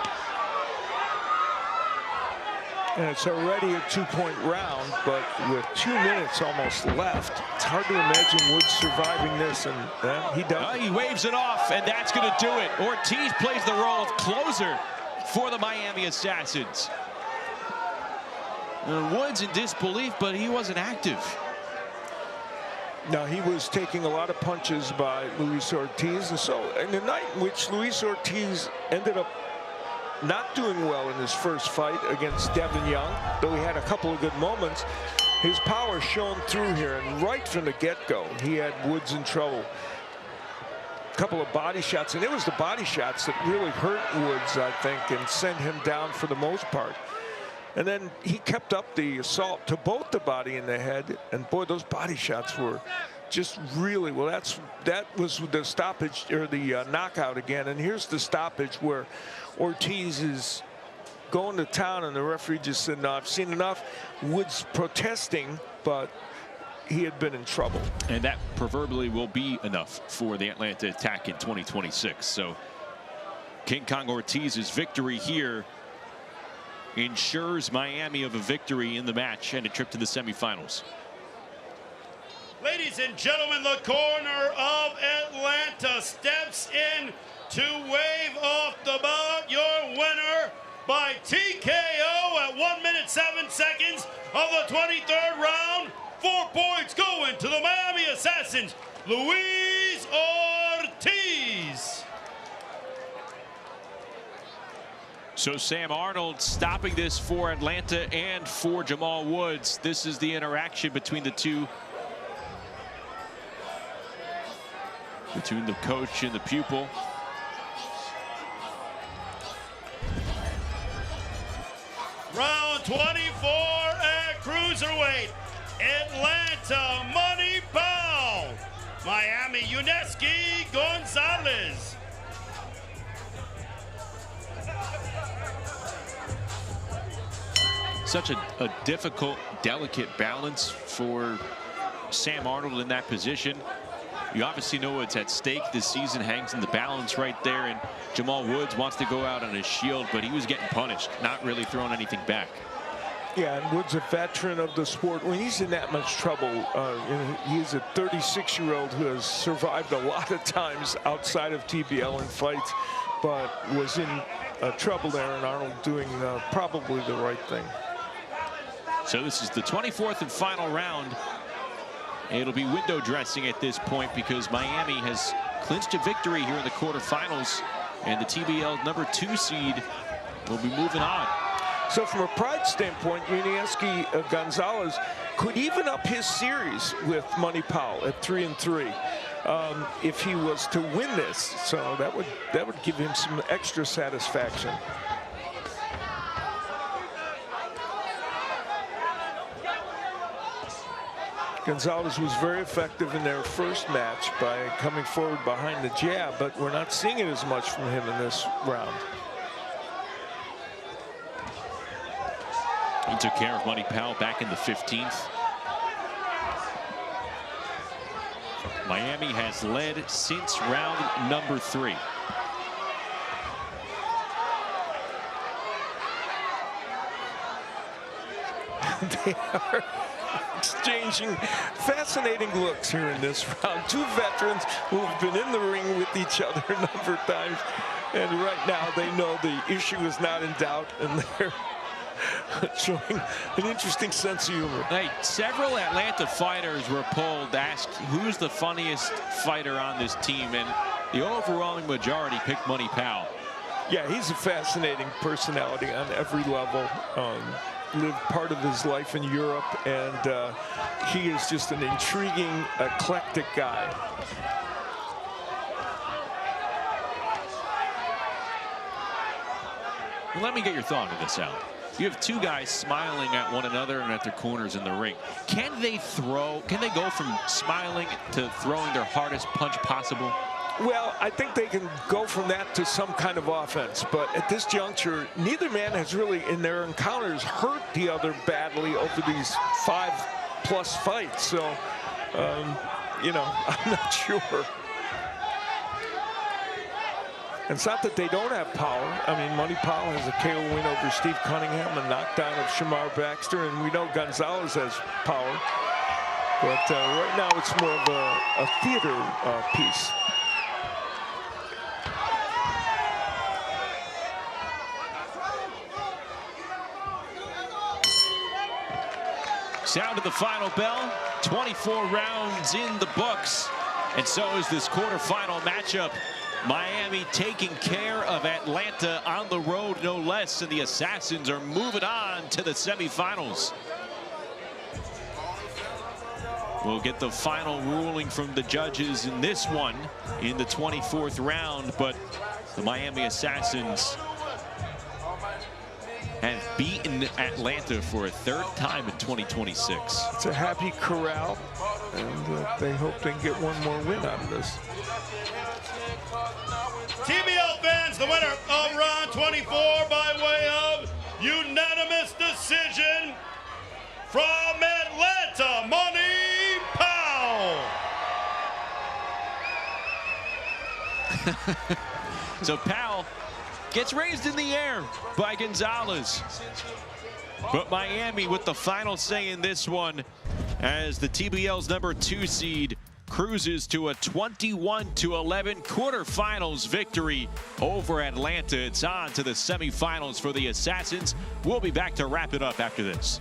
And it's already a 2-point round, but with 2 minutes almost left, it's hard to imagine Woods surviving this, and he does. He waves it off, and that's going to do it. Ortiz plays the role of closer for the Miami Assassins. Woods in disbelief, but he wasn't active. No, he was taking a lot of punches by Luis Ortiz, and so in the night in which Luis Ortiz ended up not doing well in his first fight against Devin Young, though he had a couple of good moments, his power shone through here, and right from the get-go, he had Woods in trouble. A couple of body shots, and it was the body shots that really hurt Woods, I think, and sent him down for the most part. And then he kept up the assault to both the body and the head, and boy, those body shots were just really, well, that was the stoppage, or the knockout again. And here's the stoppage where Ortiz is going to town, and the referee just said, no, I've seen enough. Woods protesting, but he had been in trouble. And that proverbially will be enough for the Atlanta attack in 2026. So King Kong Ortiz's victory here ensures Miami of a victory in the match and a trip to the semifinals. Ladies and gentlemen, the corner of Atlanta steps in to wave off the bout. Your winner by TKO at 1 minute 7 seconds of the 23rd round. 4 points going to the Miami Assassins, Luis Ortiz. So Sam Arnold stopping this for Atlanta and for Jamal Woods. This is the interaction between the two. Between the coach and the pupil. Round 24 at cruiserweight. Atlanta, Money Pal. Miami, Yuneski Gonzalez. Such a difficult, delicate balance for Sam Arnold in that position. You obviously know what's at stake. This season hangs in the balance right there, and Jamal Woods wants to go out on his shield, but he was getting punished, not really throwing anything back. Yeah, and Woods a veteran of the sport. When he's in that much trouble, he's a 36-year-old who has survived a lot of times outside of TBL in fights, but was in trouble there, and Arnold doing probably the right thing. So this is the 24th and final round. It'll be window dressing at this point because Miami has clinched a victory here in the quarterfinals, and the TBL #2 seed will be moving on. So from a pride standpoint, Yunieski Gonzalez could even up his series with Money Powell at 3-3 if he was to win this. So that would give him some extra satisfaction. Gonzalez was very effective in their first match by coming forward behind the jab, but we're not seeing it as much from him in this round. He took care of Money Powell back in the 15th. Miami has led since round number 3. They are exchanging fascinating looks here in this round. Two veterans who have been in the ring with each other a number of times, and right now they know the issue is not in doubt, and they're showing an interesting sense of humor. Hey, several Atlanta fighters were polled, asked who's the funniest fighter on this team, and the overwhelming majority picked Money Powell. Yeah, he's a fascinating personality on every level. Lived part of his life in Europe, and he is just an intriguing, eclectic guy. Well, let me get your thought on this, Al. You have two guys smiling at one another and at their corners in the ring. Can they go from smiling to throwing their hardest punch possible? Well, I think they can go from that to some kind of offense, but at this juncture, neither man has really, in their encounters, hurt the other badly over these 5+ fights. So, you know, I'm not sure. And it's not that they don't have power. I mean, Money Powell has a KO win over Steve Cunningham, a knockdown of Shamar Baxter, and we know Gonzalez has power. But right now it's more of a theater piece. Sound of the final bell. 24 rounds in the books. And so is this quarterfinal matchup. Miami taking care of Atlanta on the road, no less. And the Assassins are moving on to the semifinals. We'll get the final ruling from the judges in this one in the 24th round. But the Miami Assassins have beaten Atlanta for a third time in 2026. It's a happy corral, and they hope they can get one more win out of this. TBL fans, the winner of round 24 by way of unanimous decision from Atlanta, Money Powell. So Powell gets raised in the air by Gonzalez. But Miami with the final say in this one as the TBL's #2 seed cruises to a 21-11 quarterfinals victory over Atlanta. It's on to the semifinals for the Assassins. We'll be back to wrap it up after this.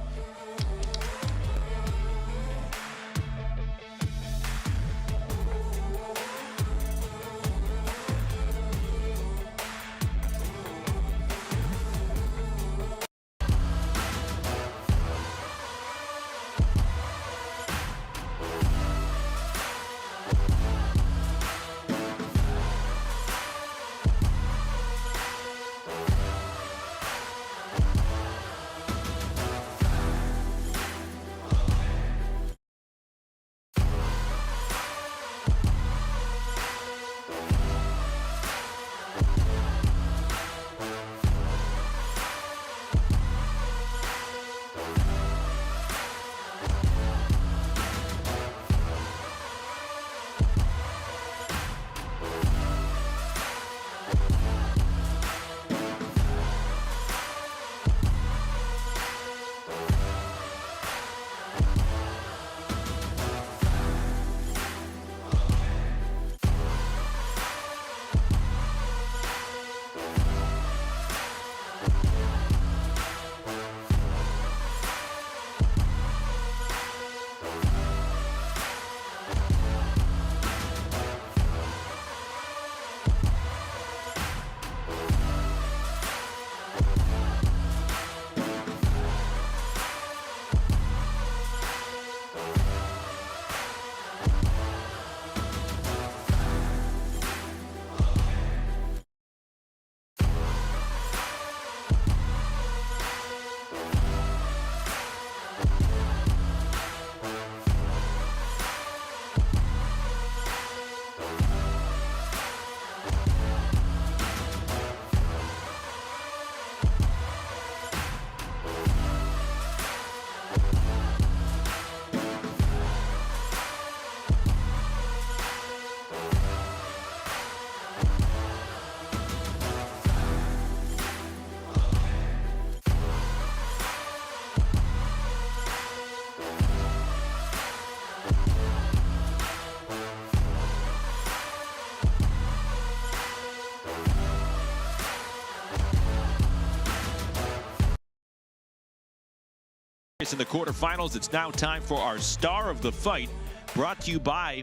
In the quarterfinals, it's now time for our star of the fight, brought to you by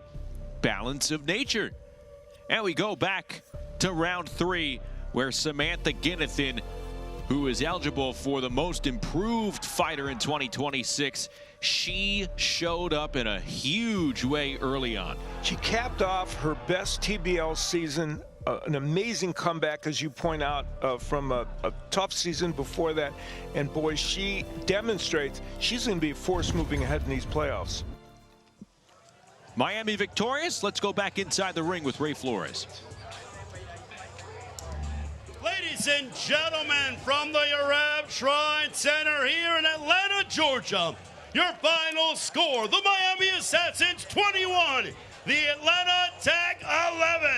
Balance of Nature. And we go back to round 3, where Samantha Ginnethan, who is eligible for the most improved fighter in 2026, she showed up in a huge way early on. She capped off her best TBL season, an amazing comeback, as you point out, from a tough season before that. And boy, she demonstrates she's going to be a force moving ahead in these playoffs. Miami victorious. Let's go back inside the ring with Ray Flores. Ladies and gentlemen, from the Arab Shrine Center here in Atlanta, Georgia, your final score, the Miami Assassins 21, the Atlanta Attack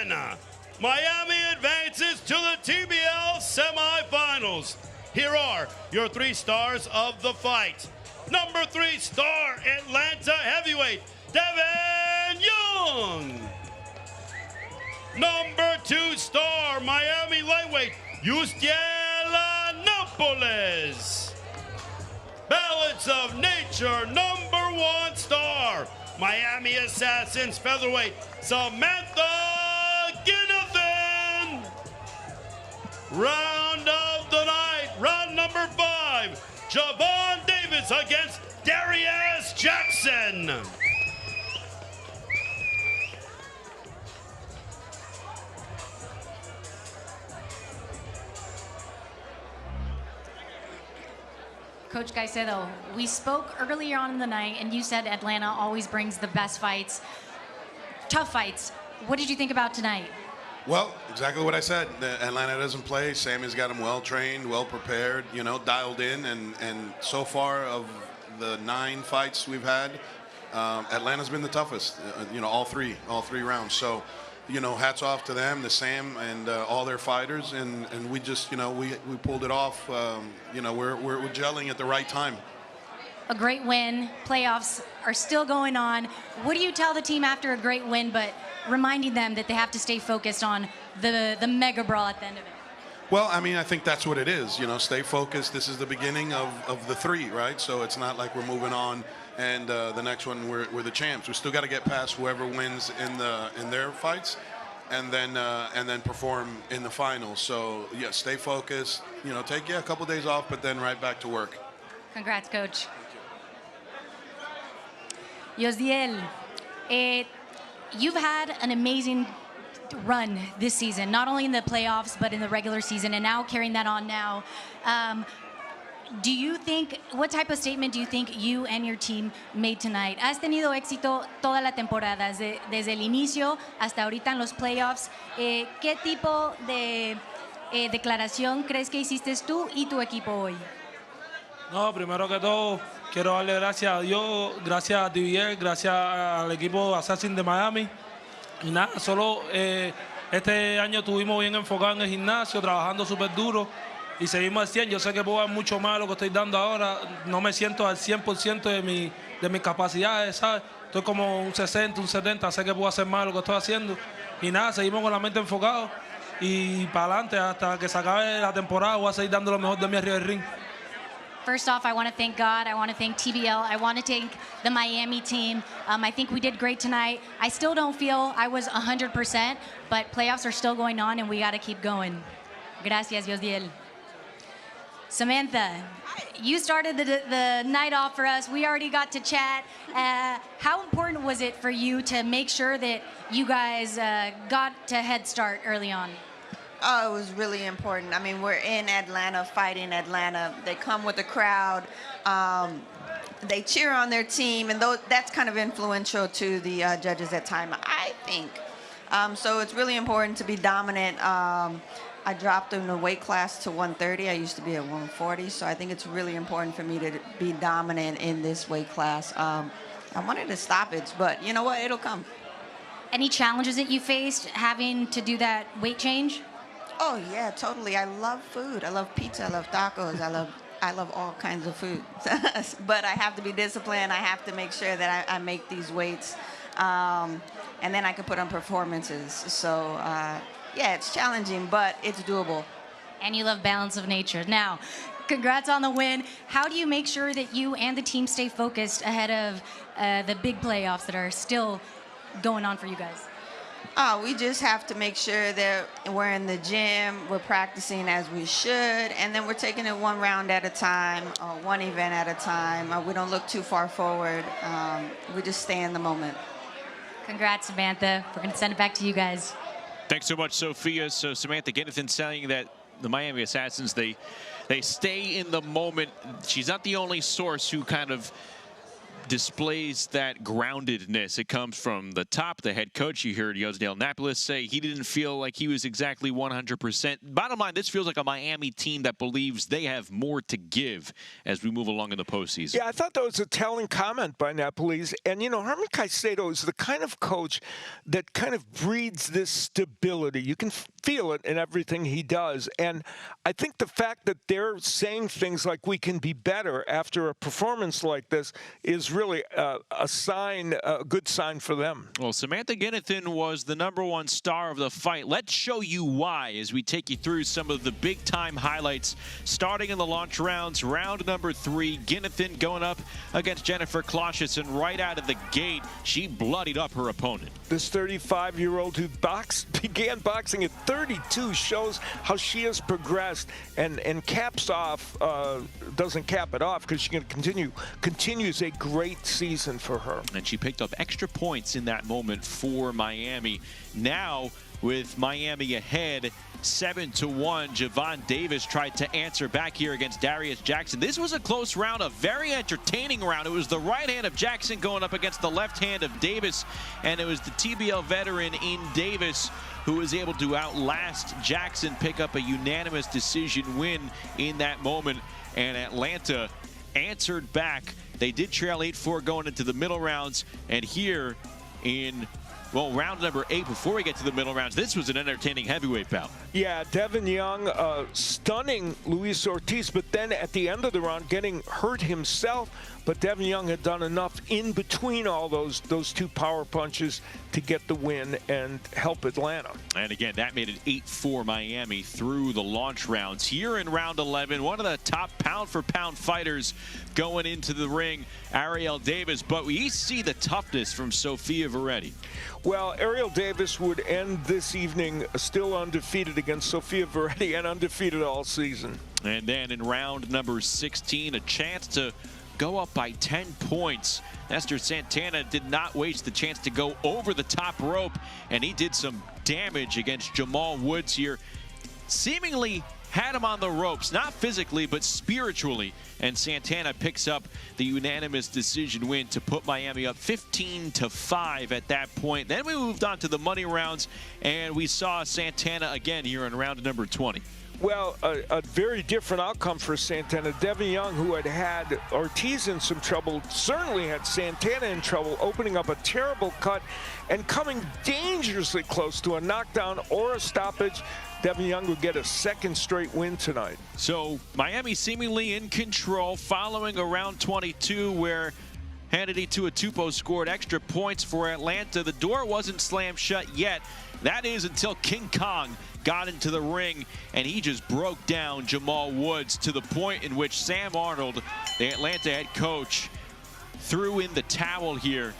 11. Miami advances to the TBL semifinals. Here are your 3 stars of the fight. Number 3 star, Atlanta heavyweight, Devin Young. Number 2 star, Miami lightweight, Yustiela Napoles. Balance of Nature, number 1 star, Miami Assassins featherweight, Samantha Ginathan. Round of the night, round number 5, Javon Davis against Darius Jackson. Coach Caicedo, we spoke earlier on in the night, and you said Atlanta always brings the best fights, tough fights. What did you think about tonight? Well, exactly what I said. Atlanta doesn't play. Sammy's got them well trained, well prepared, you know, dialed in, and so far of the 9 fights we've had, Atlanta's been the toughest. You know, all three rounds. So, you know, hats off to them, to Sam, and all their fighters, and we just, you know, we pulled it off. You know, we're gelling at the right time. A great win. Playoffs are still going on. What do you tell the team after a great win, but reminding them that they have to stay focused on the mega brawl at the end of it? Well, I mean, I think that's what it is. You know, stay focused. This is the beginning of the 3, right? So it's not like we're moving on, and the next one we're the champs. We still got to get past whoever wins in their fights, and then perform in the finals. So yeah, stay focused. You know, take a couple days off, but then right back to work. Congrats, Coach. Yosdiel, you've had an amazing run this season, not only in the playoffs, but in the regular season, and now carrying that on now. Do you think, what type of statement do you think you and your team made tonight? Has tenido éxito toda la temporada, desde el inicio hasta ahorita en los playoffs. ¿Qué tipo de declaración crees que hiciste tú y tu equipo hoy? No, primero que todo, quiero darle gracias a Dios, gracias a TBL, gracias al equipo Assassin de Miami. Y nada, solo este año estuvimos bien enfocados en el gimnasio, trabajando súper duro y seguimos al 100. Yo sé que puedo dar mucho más de lo que estoy dando ahora. No me siento al 100% de mis capacidades, ¿sabes? Estoy como un 60, un 70, sé que puedo hacer más de lo que estoy haciendo. Y nada, seguimos con la mente enfocada y para adelante hasta que se acabe la temporada. Voy a seguir dando lo mejor de mí arriba del ring. First off, I want to thank God. I want to thank TBL. I want to thank the Miami team. I think we did great tonight. I still don't feel I was 100%, but playoffs are still going on, and we got to keep going. Gracias, Yosdiel. Samantha, you started the night off for us. We already got to chat. How important was it for you to make sure that you guys got a head start early on? Oh, it was really important. I mean, we're in Atlanta, fighting Atlanta. They come with the crowd. They cheer on their team, and that's kind of influential to the judges at time, I think. So it's really important to be dominant. I dropped in the weight class to 130. I used to be at 140, so I think it's really important for me to be dominant in this weight class. I wanted a stoppage, but you know what? It'll come. Any challenges that you faced having to do that weight change? Oh yeah, totally. I love food. I love pizza. I love tacos. I love all kinds of food. But I have to be disciplined. I have to make sure that I make these weights, and then I can put on performances. So yeah, it's challenging, but it's doable. And you love balance of nature. Now, congrats on the win. How do you make sure that you and the team stay focused ahead of the big playoffs that are still going on for you guys? We just have to make sure that we're in the gym, we're practicing as we should, and then we're taking it one round at a time, one event at a time. We don't look too far forward. We just stay in the moment. Congrats, Samantha. We're going to send it back to you guys. Thanks so much, Sophia. So Samantha Ginathan saying that the Miami Assassins, they stay in the moment. She's not the only source who kind of displays that groundedness. It comes from the top. The head coach, you heard Yosdale Napolis say he didn't feel like he was exactly 100%. Bottom line, this feels like a Miami team that believes they have more to give as we move along in the postseason. Yeah, I thought that was a telling comment by Napolis. And, you know, Herman Caicedo is the kind of coach that kind of breeds this stability. You can feel it in everything he does. And I think the fact that they're saying things like we can be better after a performance like this is really a sign, a good sign for them. Well, Samantha Ginnethan was the #1 star of the fight. Let's show you why as we take you through some of the big-time highlights. Starting in the launch rounds, round number 3, Ginnethan going up against Jennifer Clausius, and right out of the gate, she bloodied up her opponent. This 35-year-old who began boxing at 32 shows how she has progressed and caps off, doesn't cap it off because she continues a great season for her. And she picked up extra points in that moment for Miami. Now, with Miami ahead 7-1, Javon Davis tried to answer back here against Darius Jackson. This was a close round, a very entertaining round. It was the right hand of Jackson going up against the left hand of Davis, and it was the TBL veteran in Davis who was able to outlast Jackson, pick up a unanimous decision win in that moment, and Atlanta answered back. They did trail 8-4 going into the middle rounds, and here in round number 8, before we get to the middle rounds, this was an entertaining heavyweight bout. Yeah, Devin Young stunning Luis Ortiz, but then at the end of the round getting hurt himself. But Devin Young had done enough in between all those two power punches to get the win and help Atlanta. And again, that made it 8-4 Miami through the launch rounds. Here in round 11, one of the top pound-for-pound fighters going into the ring, Ariel Davis. But we see the toughness from Sofia Veretti. Well, Ariel Davis would end this evening still undefeated against Sofia Veretti and undefeated all season. And then in round number 16, a chance to go up by 10 points. Nestor Santana did not waste the chance to go over the top rope, and he did some damage against Jamal Woods here. Seemingly had him on the ropes, not physically, but spiritually. And Santana picks up the unanimous decision win to put Miami up 15-5 at that point. Then we moved on to the money rounds, and we saw Santana again here in round number 20. Well, a very different outcome for Santana. Devin Young, who had Ortiz in some trouble, certainly had Santana in trouble, opening up a terrible cut and coming dangerously close to a knockdown or a stoppage. Devin Young would get a second straight win tonight. So Miami seemingly in control following around 22, where Hannity Tuatupo scored extra points for Atlanta. The door wasn't slammed shut yet. That is until King Kong got into the ring, and he just broke down Jamal Woods to the point in which Sam Arnold, the Atlanta head coach, threw in the towel here,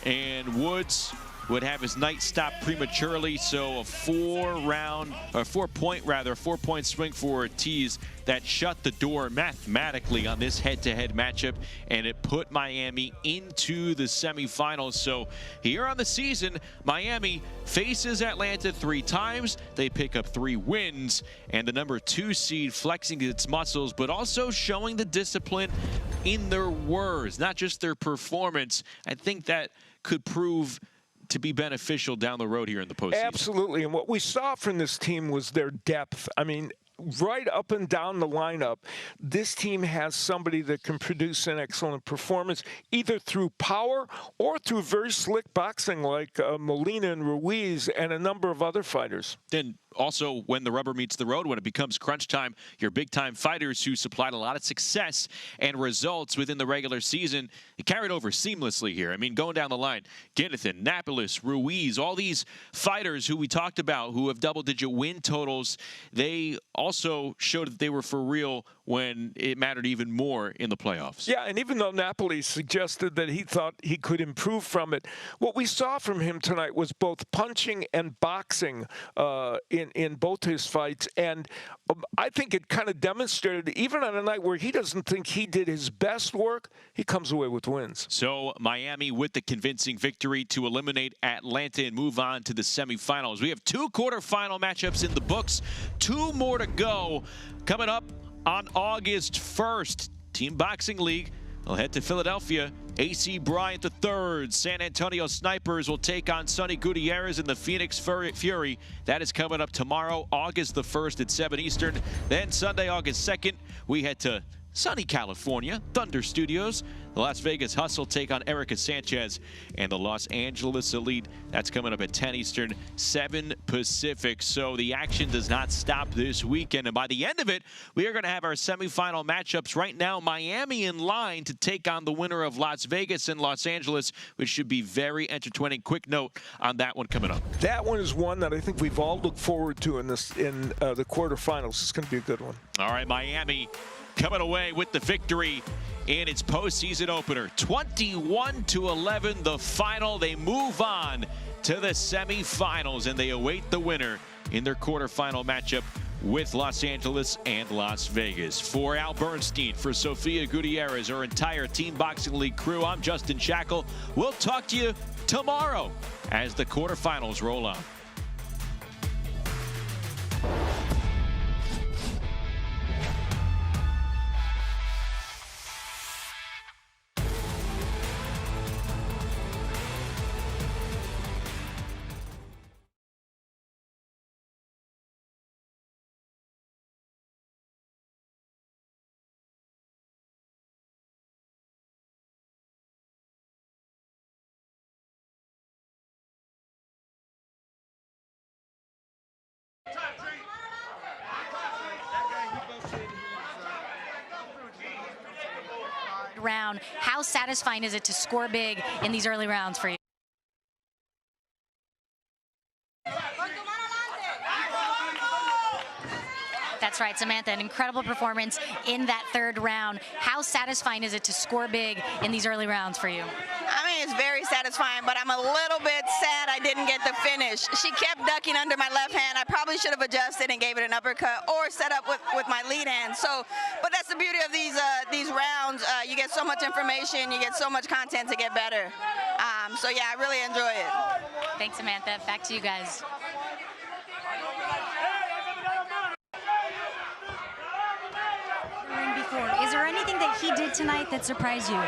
and Woods would have his night stopped prematurely. So a 4-point swing for Ortiz that shut the door mathematically on this head-to-head matchup, and it put Miami into the semifinals. So here on the season, Miami faces Atlanta 3 times. They pick up 3 wins, and the number 2 seed flexing its muscles, but also showing the discipline in their words, not just their performance. I think that could prove to be beneficial down the road here in the postseason. Absolutely, and what we saw from this team was their depth. I mean, right up and down the lineup, this team has somebody that can produce an excellent performance, either through power or through very slick boxing like Molina and Ruiz and a number of other fighters. Then also, when the rubber meets the road, when it becomes crunch time, your big-time fighters who supplied a lot of success and results within the regular season, it carried over seamlessly here. I mean, going down the line, Ginnethan, Napolis, Ruiz, all these fighters who we talked about who have double-digit win totals, they also showed that they were for real when it mattered even more in the playoffs. Yeah, and even though Napoli suggested that he thought he could improve from it, what we saw from him tonight was both punching and boxing in both his fights. And I think it kind of demonstrated, even on a night where he doesn't think he did his best work, he comes away with wins. So Miami with the convincing victory to eliminate Atlanta and move on to the semifinals. We have 2 quarterfinal matchups in the books, 2 more to go. Coming up on August 1st, Team Boxing League will head to Philadelphia AC Bryant III, San Antonio Snipers will take on Sonny Gutierrez in the Phoenix Fury. That is coming up tomorrow, August the 1st at 7 Eastern. Then Sunday, August 2nd, we head to sunny California, Thunder Studios. The Las Vegas Hustle take on Erica Sanchez, and the Los Angeles Elite. That's coming up at 10 Eastern, 7 Pacific. So the action does not stop this weekend. And by the end of it, we are going to have our semifinal matchups. Right now, Miami in line to take on the winner of Las Vegas and Los Angeles, which should be very entertaining. Quick note on that one coming up. That one is one that I think we've all looked forward to in the quarterfinals. It's going to be a good one. All right, Miami coming away with the victory in its postseason opener. 21-11, the final. They move on to the semifinals, and they await the winner in their quarterfinal matchup with Los Angeles and Las Vegas. For Al Bernstein, for Sofia Gutierrez, our entire Team Boxing League crew, I'm Justin Shackle. We'll talk to you tomorrow as the quarterfinals roll on. Round. How satisfying is it to score big in these early rounds for you? That's right, Samantha, an incredible performance in that third round. How satisfying is it to score big in these early rounds for you? I mean, it's very satisfying, but I'm a little bit sad I didn't get the finish. She kept ducking under my left hand. I probably should have adjusted and gave it an uppercut or set up with my lead hand. So, but that's the beauty of these rounds. You get so much information, you get so much content to get better. So yeah, I really enjoy it. Thanks, Samantha. Back to you guys. Is there anything that he did tonight that surprised you?